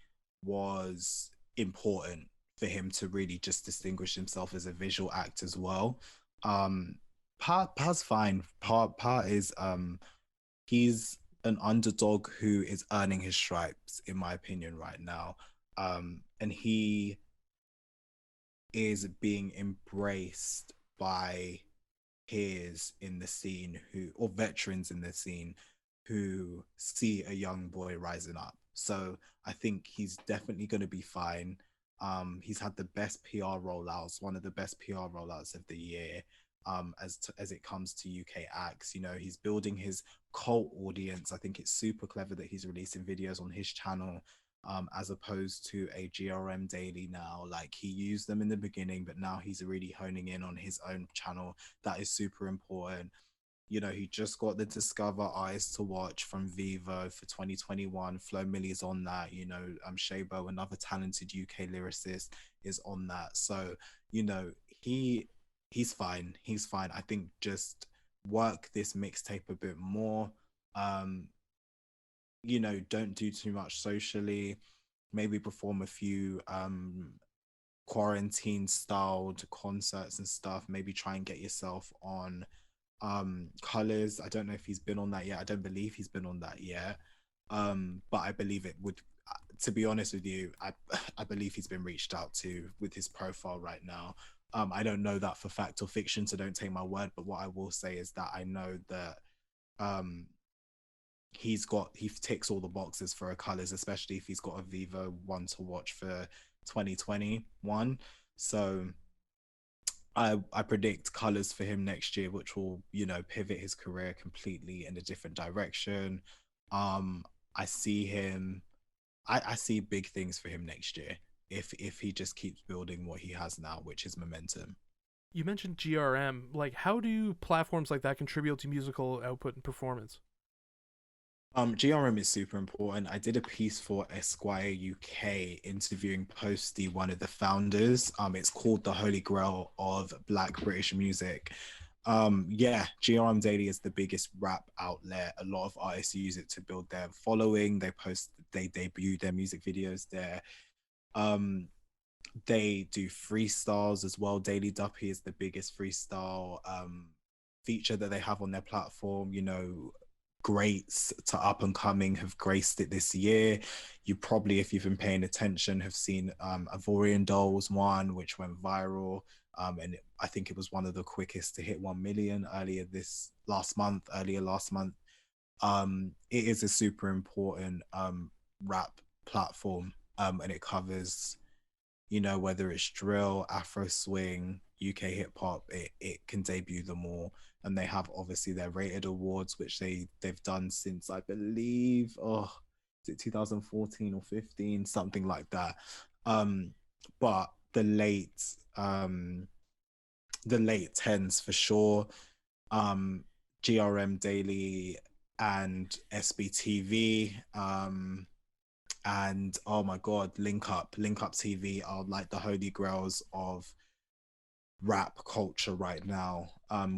was important for him to really just distinguish himself as a visual act as well. Um, Pa's fine. Pa is he's an underdog who is earning his stripes, in my opinion, right now. And he is being embraced by peers in the scene who, or veterans in the scene, who see a young boy rising up. So I think he's definitely going to be fine. He's had the best PR rollouts, one of the best PR rollouts of the year. As it comes to UK acts, you know, he's building his cult audience. I think it's super clever that he's releasing videos on his channel, as opposed to a GRM daily now. Like, he used them in the beginning, but now he's really honing in on his own channel. That is super important. You know, he just got the Discover Artists to Watch from Vivo for 2021. Flo Millie's on that. You know, Shabo, another talented UK lyricist, is on that. So, you know, he's fine. He's fine. I think just work this mixtape a bit more. Um, you know, don't do too much socially. Maybe perform a few quarantine styled concerts and stuff. Maybe try and get yourself on Colors. I don't know if he's been on that yet. I don't believe he's been on that yet. But I believe it would, to be honest with you, I believe he's been reached out to with his profile right now. I don't know that for fact or fiction, so don't take my word, but what I will say is that I know that um he ticks all the boxes for a Colors, especially if he's got a Vivo one to watch for 2021. So I predict Colors for him next year, which will, you know, pivot his career completely in a different direction. Um, I see him. I see big things for him next year if he just keeps building what he has now, which is momentum. You mentioned GRM. Like, how do platforms like that contribute to musical output and performance? GRM is super important. I did a piece for Esquire UK interviewing Posty, one of the founders. It's called The Holy Grail of Black British Music. Yeah, GRM Daily is the biggest rap outlet. A lot of artists use it to build their following. They debut their music videos there. Um, they do freestyles as well. Daily Duppy is the biggest freestyle feature that they have on their platform. You know, greats to up and coming have graced it this year. You probably, if you've been paying attention, have seen Ivorian Dolls one, which went viral. And I think it was one of the quickest to hit 1 million earlier last month. It is a super important rap platform, and it covers, you know, whether it's drill, Afro swing, UK hip hop, it can debut them all. And they have obviously their rated awards, which they've done since, I believe, is it 2014 or 15, something like that. Um, but the late tens for sure. Um, GRM Daily and SBTV. And oh my god, Link Up TV are like the holy grails of rap culture right now.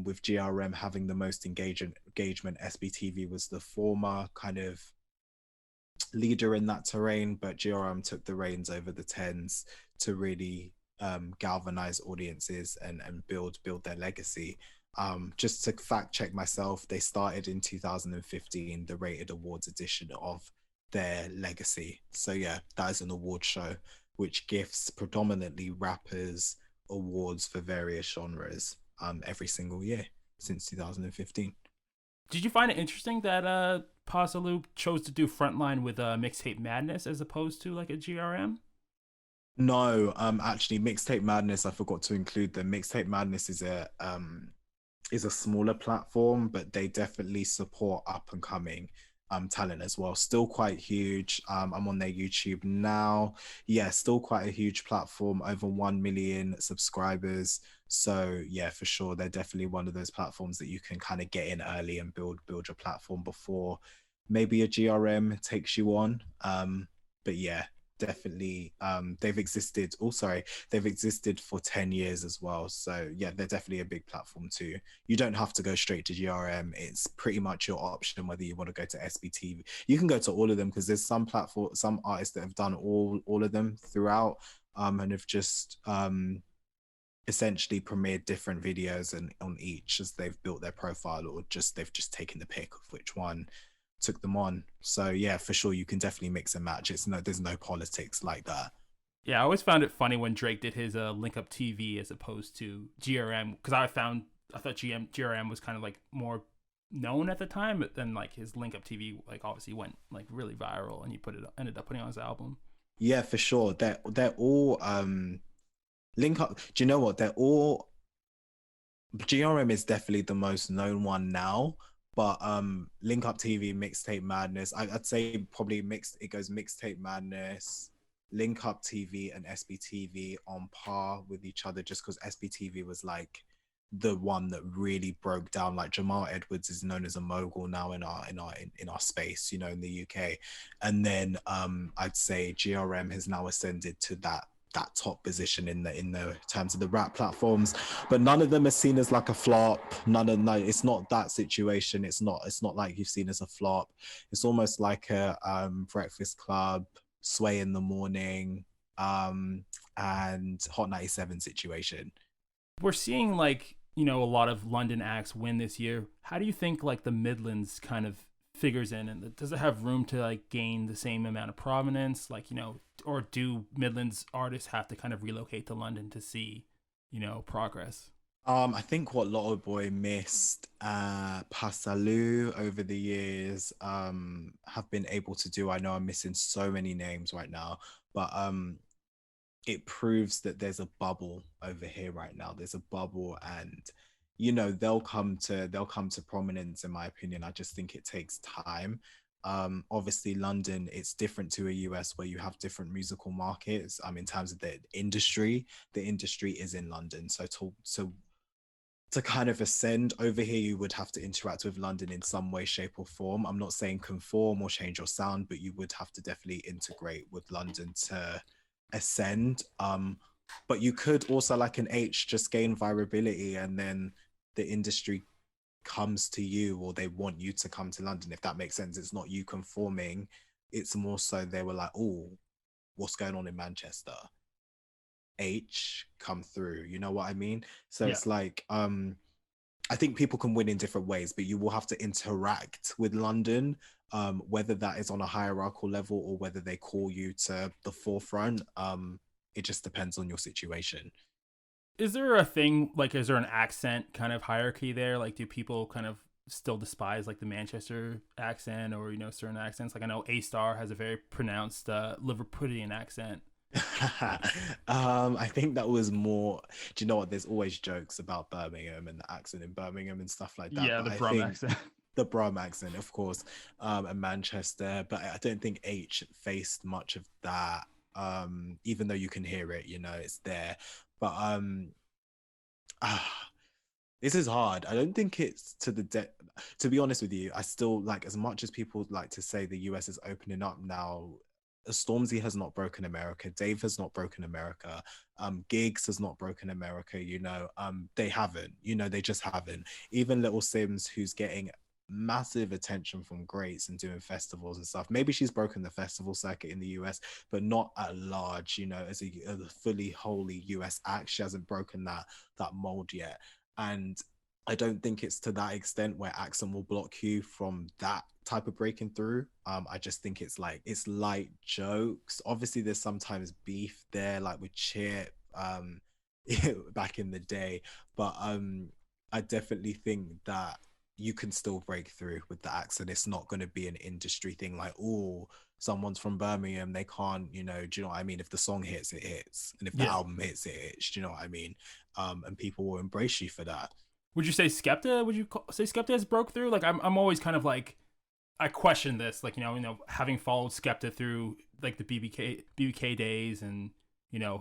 With GRM having the most engagement, SBTV was the former kind of leader in that terrain, but GRM took the reins over the tens to really galvanize audiences and build their legacy. Just to fact check myself, they started in 2015, the rated awards edition of their legacy. So yeah, that is an award show which gifts predominantly rappers awards for various genres every single year since 2015. Did you find it interesting that Pa Salieu chose to do Frontline with Mixtape Madness as opposed to like a GRM? No, actually, Mixtape Madness, I forgot to include them. Mixtape Madness is a smaller platform, but they definitely support up and coming talent as well. Still quite huge. I'm on their YouTube now. Yeah, still quite a huge platform, over 1 million subscribers. So yeah, for sure, they're definitely one of those platforms that you can kind of get in early and build your platform before maybe a GRM takes you on. But yeah, definitely they've existed for 10 years as well, so yeah, they're definitely a big platform too. You don't have to go straight to GRM. It's pretty much your option whether you want to go to SBT. You can go to all of them because there's some artists that have done all of them throughout, and have just essentially premiered different videos and on each as they've built their profile, or just they've just taken the pick of which one took them on. So yeah, for sure, you can definitely mix and match. There's no politics like that. Yeah, I always found it funny when Drake did his Link Up TV as opposed to GRM, because I thought GRM was kind of like more known at the time, but then like his Link Up TV like obviously went like really viral, and he ended up putting on his album. Yeah, for sure. They're all link up. Do you know what? They're all GRM is definitely the most known one now, but Link Up TV, Mixtape Madness, I'd say probably it goes Mixtape Madness, Link Up TV, and SBTV on par with each other, just because SBTV was like the one that really broke down. Like Jamal Edwards is known as a mogul now in our space, in the UK. And then I'd say GRM has now ascended to that top position in the terms of the rap platforms, but none of them are seen as like a flop. No, it's not that situation. It's not like you've seen as a flop. It's almost like a Breakfast Club, Sway in the Morning, and Hot 97 situation. We're seeing like, a lot of London acts win this year. How do you think like the Midlands kind of figures in, and does it have room to like gain the same amount of prominence, like, or do Midlands artists have to kind of relocate to London to see, progress? I think what Lotto Boy missed, Pa Salieu over the years, have been able to do. I know I'm missing so many names right now, but it proves that there's a bubble over here right now. There's a bubble, and they'll come to prominence, in my opinion. I just think it takes time. Obviously London, it's different to a US where you have different musical markets. In terms of the industry is in London. So to kind of ascend over here, you would have to interact with London in some way, shape, or form. I'm not saying conform or change your sound, but you would have to definitely integrate with London to ascend. But you could also, like an H, just gain virability, and then the industry comes to you, or they want you to come to London, if that makes sense. It's not you conforming. It's more so they were like, oh, what's going on in Manchester? H, come through. You know what I mean? So yeah. It's like, I think people can win in different ways, but you will have to interact with London, whether that is on a hierarchical level or whether they call you to the forefront. It just depends on your situation. Is there a thing, like, is there an accent kind of hierarchy there? Like, do people kind of still despise like the Manchester accent, or, certain accents? Like, I know A-Star has a very pronounced Liverpudlian accent. I think that was more, do you know what, there's always jokes about Birmingham and the accent in Birmingham and stuff like that. Yeah, but the Brum accent. The Brum accent, of course, and Manchester, but I don't think H faced much of that, even though you can hear it, it's there. But this is hard. I don't think it's to the to be honest with you, I still, like, as much as people like to say the US is opening up now, Stormzy has not broken America. Dave has not broken America. Giggs has not broken America. They haven't. They just haven't. Even Little Sims, who's getting massive attention from greats and doing festivals and stuff. Maybe she's broken the festival circuit in the US, but not at large. As a fully wholly US act, she hasn't broken that mold yet. And I don't think it's to that extent where accent will block you from that type of breaking through. I just think it's light jokes. Obviously, there's sometimes beef there, like with Chip, back in the day. But I definitely think that you can still break through with the accent. It's not going to be an industry thing like, oh, someone's from Birmingham, they can't, do you know what I mean? If the song hits, it hits. And if the Yeah. album hits, it hits. Do you know what I mean? And people will embrace you for that. Would you say Skepta? Would you say Skepta has broke through? Like I'm always kind of like I question this, like having followed Skepta through like the BBK days and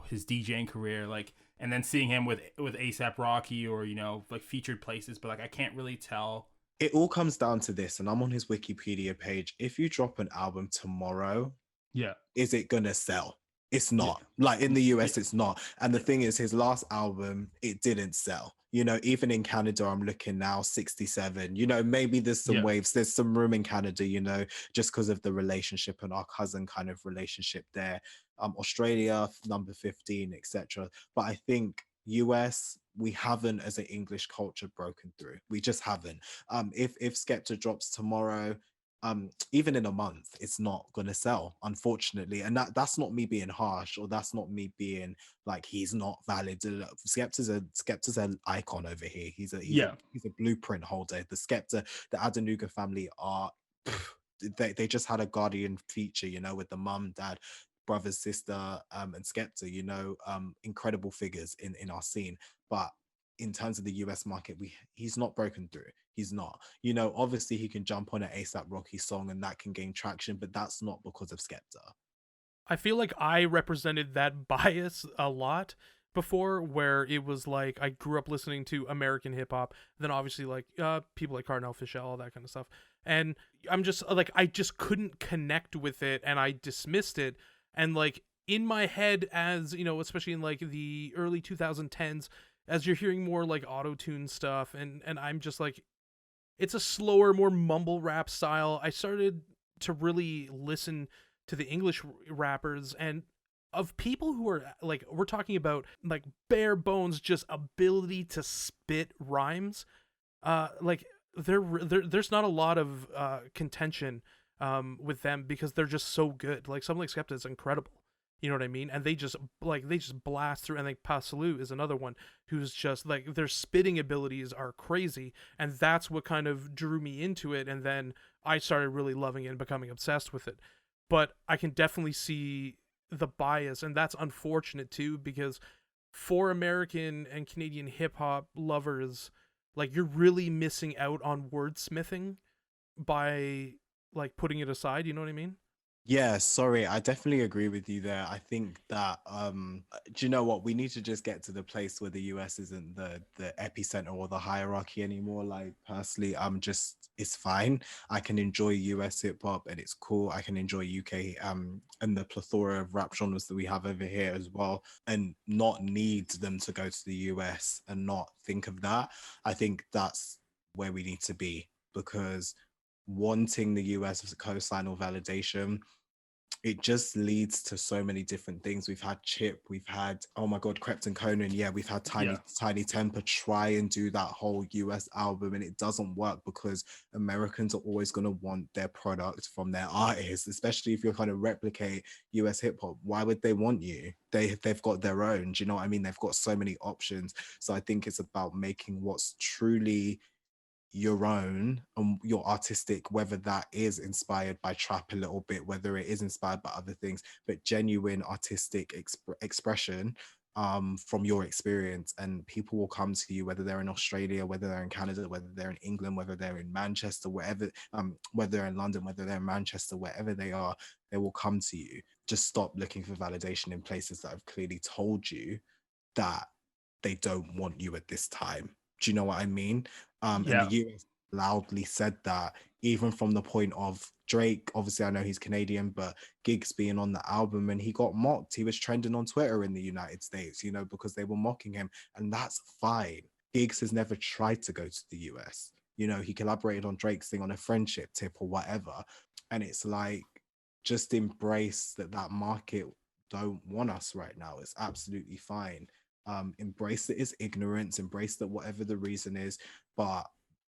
his DJing career, like, and then seeing him with ASAP Rocky or like featured places, but like I can't really tell. It all comes down to this, and I'm on his Wikipedia page. If you drop an album tomorrow, Yeah, is it gonna sell? It's yeah, not. Like in the US, it's not. And the thing is, his last album, it didn't sell. Even in Canada, I'm looking now, 67. Maybe there's some yeah, waves, there's some room in Canada, just because of the relationship and our cousin kind of relationship there. Australia, number 15, etc. But I think US, we haven't as an English culture broken through. We just haven't. If Skepta drops tomorrow, even in a month, it's not gonna sell, unfortunately. And that's not me being harsh, or that's not me being like he's not valid. Skepta's an icon over here. yeah. He's a blueprint holder. The Adenuga family are they just had a guardian feature, with the mum, dad, brother, sister, and Skepta, incredible figures in our scene. But in terms of the US market, he's not broken through. He's not. Obviously he can jump on an ASAP Rocky song and that can gain traction, but that's not because of Skepta. I feel like I represented that bias a lot before, where it was like I grew up listening to American hip hop, then obviously like people like Cardinal Fischel, all that kind of stuff, and I'm just like I just couldn't connect with it, and I dismissed it, and like in my head, as especially in like the early 2010s, as you're hearing more like auto tune stuff, and I'm just like, it's a slower, more mumble rap style. I started to really listen to the English rappers, and of people who are like, we're talking about like bare bones just ability to spit rhymes, like there's not a lot of contention with them, because they're just so good. Like something like Skepta is incredible, you know what I mean? And they just blast through. And like Pa Salieu is another one who's just like, their spitting abilities are crazy, and that's what kind of drew me into it. And then I started really loving it and becoming obsessed with it. But I can definitely see the bias, and that's unfortunate too, because for American and Canadian hip hop lovers, like, you're really missing out on wordsmithing by like putting it aside, you know what I mean? Yeah, sorry, I definitely agree with you there. I think that do you know what? We need to just get to the place where the US isn't the epicenter or the hierarchy anymore. Like personally, it's fine. I can enjoy US hip hop and it's cool. I can enjoy UK and the plethora of rap genres that we have over here as well, and not need them to go to the US and not think of that. I think that's where we need to be, because wanting the US as a cosign or validation, it just leads to so many different things. We've had Chip, we've had, oh my God, Krept and Conan. Yeah, we've had Tiny Temper try and do that whole US album, and it doesn't work because Americans are always going to want their product from their artists, especially if you're kind of replicate US hip hop. Why would they want you? They've got their own. Do you know what I mean? They've got so many options. So I think it's about making what's truly your own and your artistic, whether that is inspired by trap a little bit, whether it is inspired by other things, but genuine artistic expression from your experience. And people will come to you, whether they're in Australia, whether they're in Canada, whether they're in England, whether they're in Manchester, wherever, whether they're in London, whether they're in Manchester, wherever they are, they will come to you. Just stop looking for validation in places that have clearly told you that they don't want you at this time. Do you know what I mean? And the Yeah. US loudly said that, even from the point of Drake. Obviously, I know he's Canadian, but Gigs being on the album and he got mocked. He was trending on Twitter in the United States, because they were mocking him, and that's fine. Gigs has never tried to go to the US. He collaborated on Drake's thing on a friendship tip or whatever. And it's like, just embrace that market don't want us right now. It's absolutely fine. Embrace that it's ignorance, embrace that whatever the reason is. But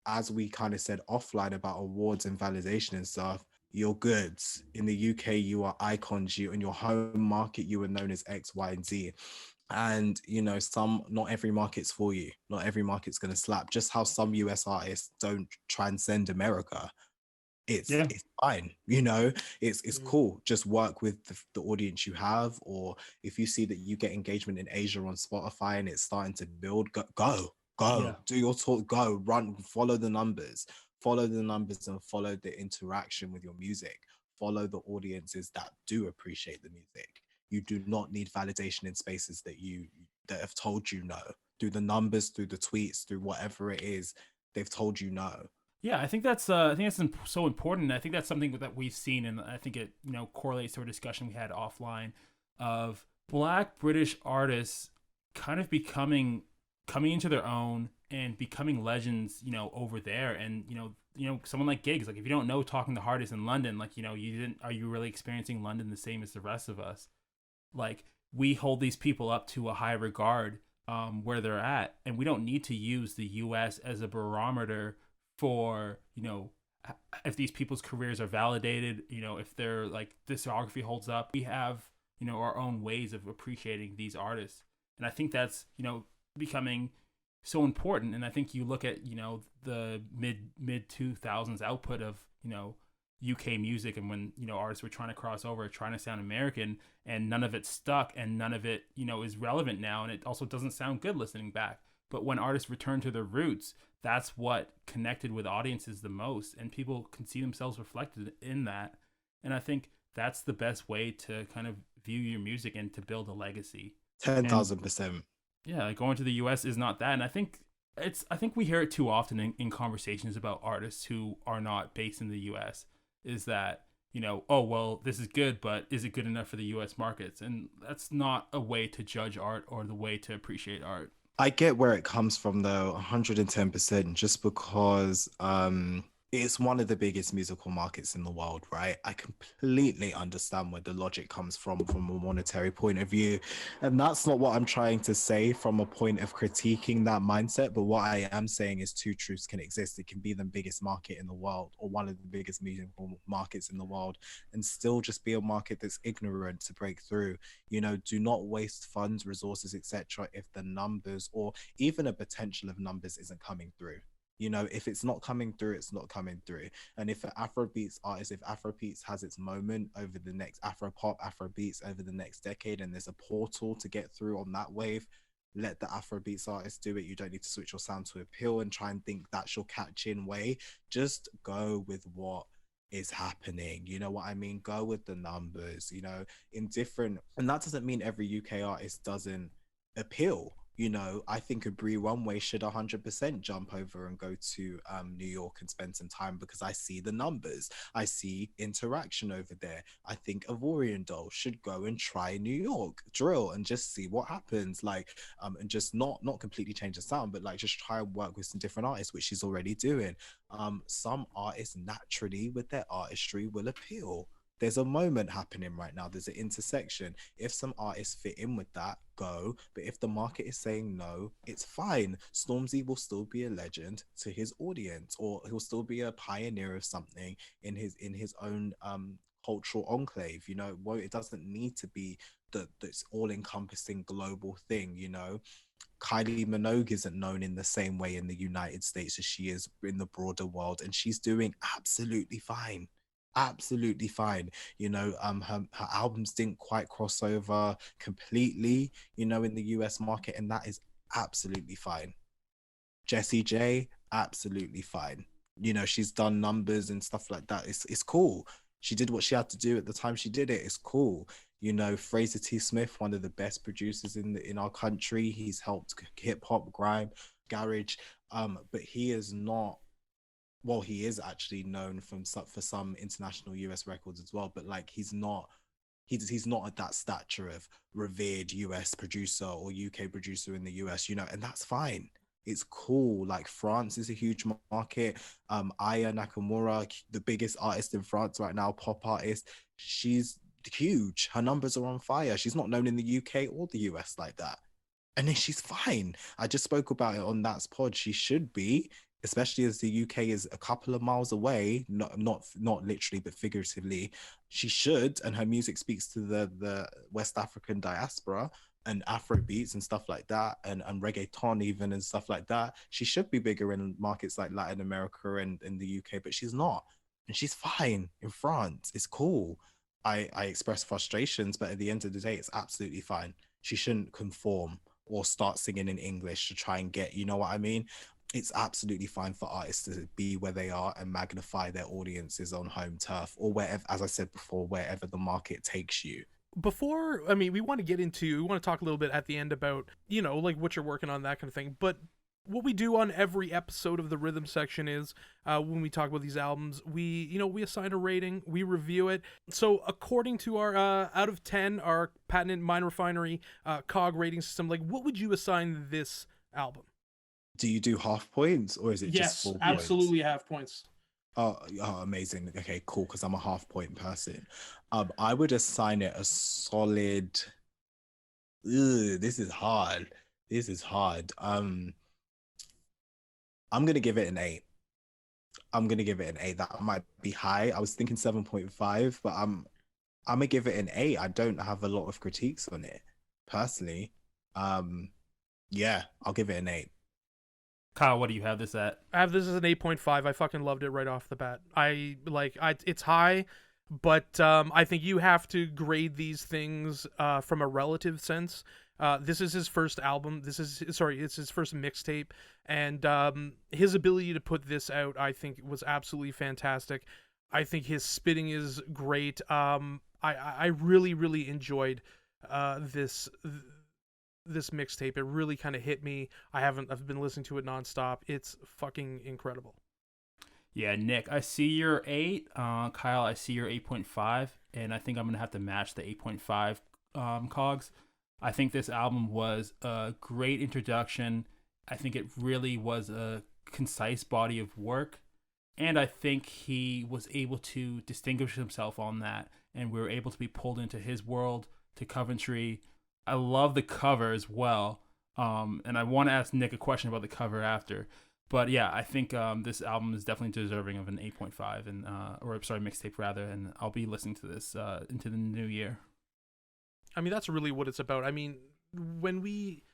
as we kind of said offline about awards and validation and stuff, you're good. In the UK, you are icons. You in your home market, you are known as X, Y, and Z. And you know, not every market's for you. Not every market's gonna slap. Just how some US artists don't transcend America. It's fine, you know. It's cool. Just work with the audience you have, or if you see that you get engagement in Asia on Spotify and it's starting to build, go, do your talk, go run, follow the numbers, and follow the interaction with your music. Follow the audiences that do appreciate the music. You do not need validation in spaces that have told you no, through the numbers, through the tweets, through whatever it is. They've told you no. Yeah, I think that's so important. I think that's something that we've seen, and I think it correlates to a discussion we had offline of Black British artists kind of coming into their own and becoming legends, over there. And someone like Gigs, like if you don't know Talking the Hardest in London, like are you really experiencing London the same as the rest of us? Like we hold these people up to a high regard where they're at, and we don't need to use the U.S. as a barometer for if these people's careers are validated, if their like discography holds up. We have our own ways of appreciating these artists, and I think that's becoming so important. And I think you look at the mid 2000s output of UK music, and when artists were trying to cross over, trying to sound American, and none of it stuck, and none of it is relevant now, and it also doesn't sound good listening back. But when artists return to their roots, that's what connected with audiences the most, and people can see themselves reflected in that. And I think that's the best way to kind of view your music and to build a legacy. 10,000%. Yeah, like going to the US is not that. And I think we hear it too often in conversations about artists who are not based in the US, is that, oh, well, this is good, but is it good enough for the US markets? And that's not a way to judge art or the way to appreciate art. I get where it comes from though, 110%, just because it's one of the biggest musical markets in the world, right? I completely understand where the logic comes from a monetary point of view. And that's not what I'm trying to say from a point of critiquing that mindset. But what I am saying is two truths can exist. It can be the biggest market in the world, or one of the biggest musical markets in the world, and still just be a market that's ignorant to break through. Do not waste funds, resources, etc. if the numbers or even a potential of numbers isn't coming through. If it's not coming through, it's not coming through. And if Afrobeats has its moment over the next Afrobeats over the next decade, and there's a portal to get through on that wave, let the Afrobeats artists do it. You don't need to switch your sound to appeal and try and think that's your catch-in way. Just go with what is happening. You know what I mean? Go with the numbers, and that doesn't mean every UK artist doesn't appeal. I think a Bree Runway should 100% jump over and go to New York and spend some time, because I see the numbers. I see interaction over there. I think Ivorian Doll should go and try New York drill and just see what happens. And just not completely change the sound, but like just try and work with some different artists, which she's already doing. Some artists naturally with their artistry will appeal. There's a moment happening right now. There's an intersection. If some artists fit in with that, go. But if the market is saying no, it's fine. Stormzy will still be a legend to his audience, or he'll still be a pioneer of something in his own cultural enclave. It doesn't need to be this all-encompassing global thing. Kylie Minogue isn't known in the same way in the United States as she is in the broader world, and she's doing absolutely fine. Absolutely fine. Her albums didn't quite cross over completely, in the US market, and that is absolutely fine. Jessie J, absolutely fine. She's done numbers and stuff like that. It's cool. She did what she had to do at the time she did it. It's cool. Fraser T. Smith, one of the best producers in our country. He's helped hip hop, grime, garage, but he is not. Well, he is actually known for some international US records as well, but like he's not at that stature of revered US producer or UK producer in the US, and that's fine. It's cool. Like France is a huge market. Aya Nakamura, the biggest artist in France right now, pop artist, she's huge. Her numbers are on fire. She's not known in the UK or the US like that. and then she's fine. I just spoke about it on that pod. She should be, especially as the UK is a couple of miles away, not literally but figuratively. She should, and her music speaks to the West African diaspora and Afrobeats and stuff like that, and reggaeton even and stuff like that. She should be bigger in markets like Latin America and in the UK, but she's not. And she's fine in France. It's cool. I express frustrations, but at the end of the day, it's absolutely fine. She shouldn't conform or start singing in English to try and get, you know what I mean? It's absolutely fine for artists to be where they are and magnify their audiences on home turf or wherever, as I said before, wherever the market takes you. Before, I mean, we want to talk a little bit at the end about, you know, like what you're working on, that kind of thing. But what we do on every episode of the rhythm section is when we talk about these albums, we assign a rating, we review it. So according to our out of 10, our patented Mind Refinery cog rating system, like what would you assign this album? Do you do half points or is it just full points? Absolutely half points. Oh, amazing. Okay, cool, because I'm a half point person. I would assign it a solid. This is hard. I'm gonna give it an 8. That might be high. I was thinking 7.5, but I'm gonna give it an 8. I don't have a lot of critiques on it personally. Yeah, I'll give it an 8. Kyle, what do you have this at? I have this as an 8.5. I fucking loved it right off the bat. It's high, but I think you have to grade these things from a relative sense. This is his first album. It's his first mixtape, and his ability to put this out, I think, was absolutely fantastic. I think his spitting is great. I really, really enjoyed this mixtape. It really kind of hit me. I've been listening to it nonstop. It's fucking incredible. Yeah, Nick, I see your 8. Kyle, I see your 8.5, and I think I'm gonna have to match the 8.5 cogs. I think this album was a great introduction. I think it really was a concise body of work, and I think he was able to distinguish himself on that, and we were able to be pulled into his world, to Coventry. I love the cover as well, and I want to ask Nick a question about the cover after. But yeah, I think this album is definitely deserving of an 8.5, and mixtape rather. And I'll be listening to this into the new year. I mean, that's really what it's about. I mean, when we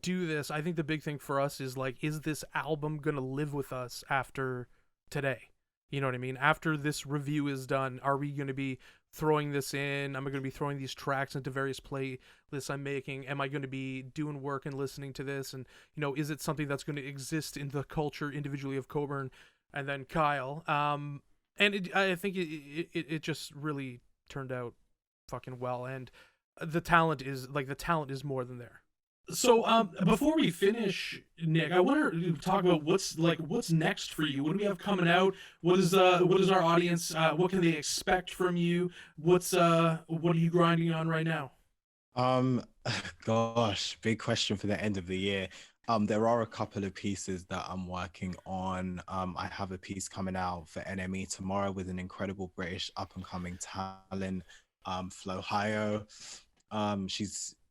do this, I think the big thing for us is like, is this album gonna live with us after today? You know what I mean? After this review is done, are we going to be throwing this in? Am I going to be throwing these tracks into various playlists I'm making? Am I going to be doing work and listening to this? And, you know, is it something that's going to exist in the culture individually of Coburn and then Kyle? I think it just really turned out fucking well. And the talent is more than there. So before we finish, Nick, I want to talk about what's next for you. What do we have coming out? What is our audience? What can they expect from you? What are you grinding on right now? Gosh, big question for the end of the year. There are a couple of pieces that I'm working on. I have a piece coming out for NME tomorrow with an incredible British up and coming talent, Flo Hio.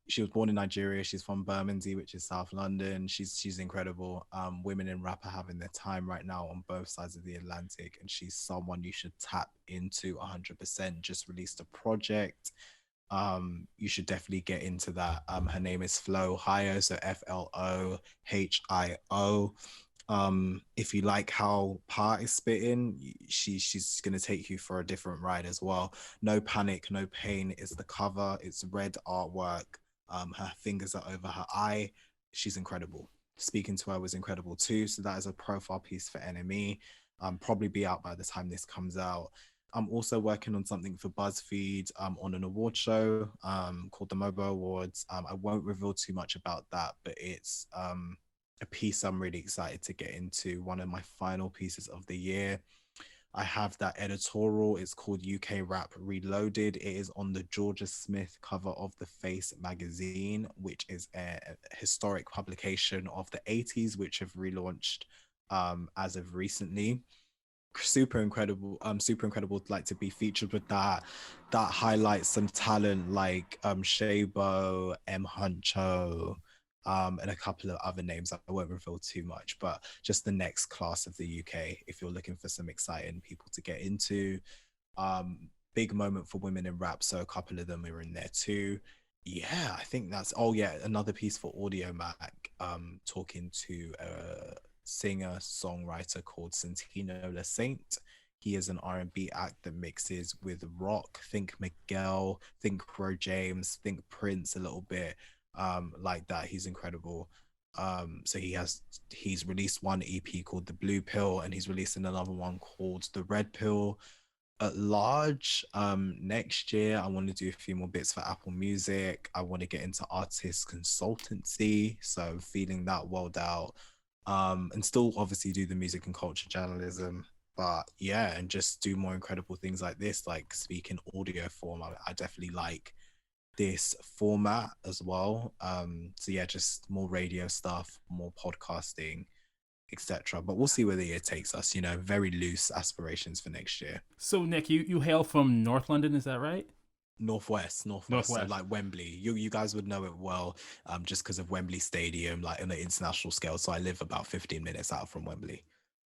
She was born in Nigeria. She's from Bermondsey, which is South London. She's incredible. Women in rap are having their time right now on both sides of the Atlantic, and she's someone you should tap into 100%. Just released a project. You should definitely get into that. Her name is Flo Hio, so FLOHIO. If you like how Pa is spitting, she's gonna take you for a different ride as well. No Panic, No Pain is the cover. It's red artwork. Her fingers are over her eye. She's incredible. Speaking to Her was incredible too. So that is a profile piece for NME. Probably be out by the time this comes out. I'm also working on something for BuzzFeed on an award show called the MOBO Awards. I won't reveal too much about that, but it's a piece I'm really excited to get into. One of my final pieces of the year. I have that editorial. It's called UK Rap Reloaded. It is on the Georgia Smith cover of The Face magazine, which is a historic publication of the 80s, which have relaunched as of recently. Super incredible like to be featured with that highlights some talent like Shabo, M Huncho, and a couple of other names. I won't reveal too much, but just the next class of the UK, if you're looking for some exciting people to get into. Big moment for women in rap, so a couple of them are in there too. Yeah, I think that's, oh yeah, another piece for Audio Mac, talking to a singer songwriter called Santino La Saint. He is an R&B act that mixes with rock. Think Miguel, think Ro James, think Prince a little bit, like that. He's incredible. So he's released one EP called The Blue Pill, and he's releasing another one called The Red Pill. At large, next year I want to do a few more bits for Apple Music. I want to get into artist consultancy, so feeling that world out, and still obviously do the music and culture journalism. But yeah, and just do more incredible things like this, like speak in audio form. I definitely like this format as well. So yeah, just more radio stuff, more podcasting, etc. But we'll see where the year takes us. You know, very loose aspirations for next year. So Nick, you hail from North London, is that right? Northwest. So like Wembley. You guys would know it well, just because of Wembley Stadium, like on the international scale. So I live about 15 minutes out from Wembley.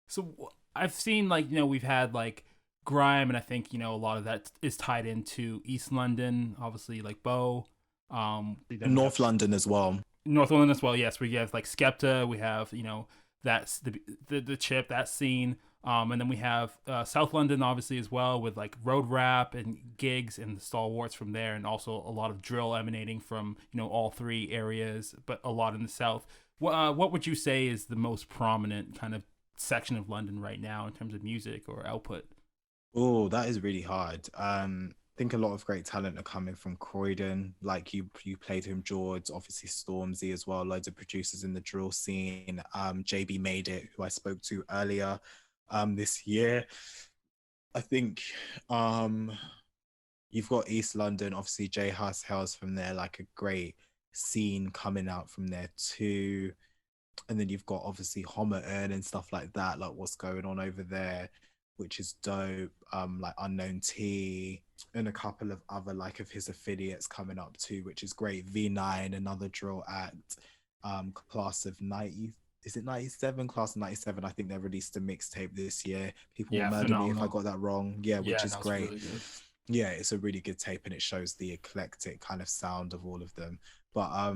So I've seen, like, you know, we've had like grime, and I think, you know, a lot of that is tied into East London, obviously, like Bow. North London as well. North London as well, yes. We have like Skepta, we have, you know, that's the chip, that scene. And then we have South London, obviously, as well, with like road rap and gigs and the stalwarts from there, and also a lot of drill emanating from, you know, all three areas, but a lot in the South. What would you say is the most prominent kind of section of London right now in terms of music or output? Oh, that is really hard. I think a lot of great talent are coming from Croydon. Like you played him, George, obviously Stormzy as well. Loads of producers in the drill scene. JB Made It, who I spoke to earlier this year. I think you've got East London, obviously J Huss Hells from there, like a great scene coming out from there too. And then you've got obviously Homer Earn and stuff like that, like what's going on over there, which is dope. Like Unknown T and a couple of other like of his affiliates coming up too, which is great. V9, another drill act. Class of 90, is it 97? Class of 97. I think they released a mixtape this year. People will murder me if I got that wrong. Yeah, which is great. Really, yeah, it's a really good tape, and it shows the eclectic kind of sound of all of them. But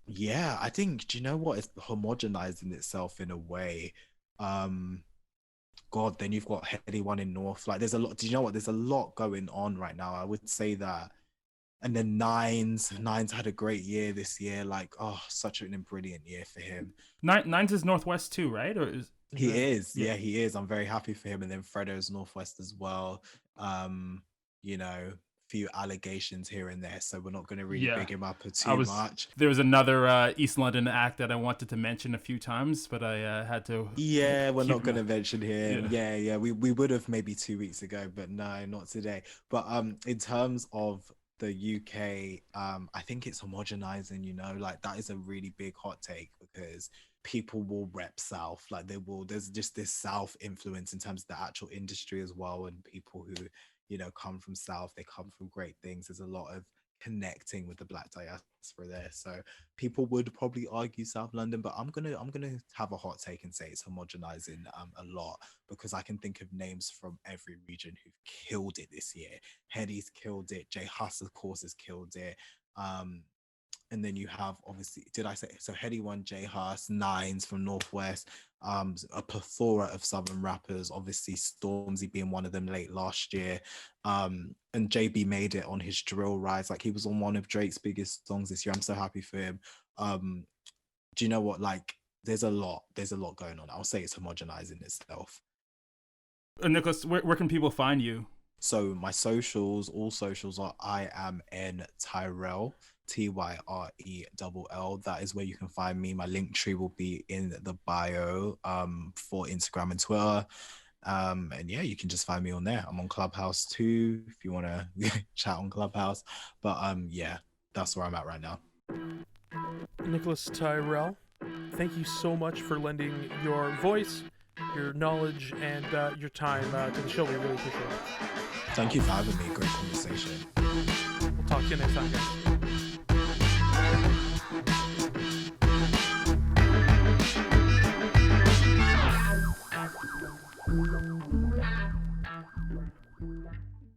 yeah, I think, do you know what? It's homogenizing itself in a way. God, then you've got Heady One in North. Like, there's a lot. Do you know what? There's a lot going on right now. I would say that. And then Nines had a great year this year. Like, oh, such a brilliant year for him. Nines is Northwest too, right? Or is he is? Yeah, he is. I'm very happy for him. And then Fredo's Northwest as well. You know, few allegations here and there, so we're not going to really big him up too much. There was another East London act that I wanted to mention a few times, but I had to. Yeah, we're not going to mention him. Yeah. We would have maybe 2 weeks ago, but no, not today. But in terms of the UK, I think it's homogenizing. You know, like that is a really big hot take, because people will rep South, like they will. There's just this South influence in terms of the actual industry as well, and people who, you know, come from South, they come from great things. There's a lot of connecting with the Black diaspora there, so people would probably argue South London, but I'm gonna have a hot take and say it's homogenizing a lot, because I can think of names from every region who've killed it this year. Heady's killed it, J Huss of course has killed it, and then you have, obviously, did I say so? Heady One, J Huss, Nines from Northwest, a plethora of Southern rappers, obviously Stormzy being one of them late last year, and JB Made It on his drill rise. Like, he was on one of Drake's biggest songs this year. I'm so happy for him. Do you know what? Like, there's a lot going on. I'll say it's homogenizing itself. Nicholas, where can people find you? So my socials, all socials are I am N Tyrell, Tyrell. That is where you can find me. My link tree will be in the bio for Instagram and Twitter. And yeah, you can just find me on there. I'm on Clubhouse too, if you want to chat on Clubhouse. But yeah, that's where I'm at right now. Nicolas Tyrell, thank you so much for lending your voice, your knowledge, and your time to the show. We really appreciate it. Thank you for having me. Great conversation. We'll talk to you next time, guys.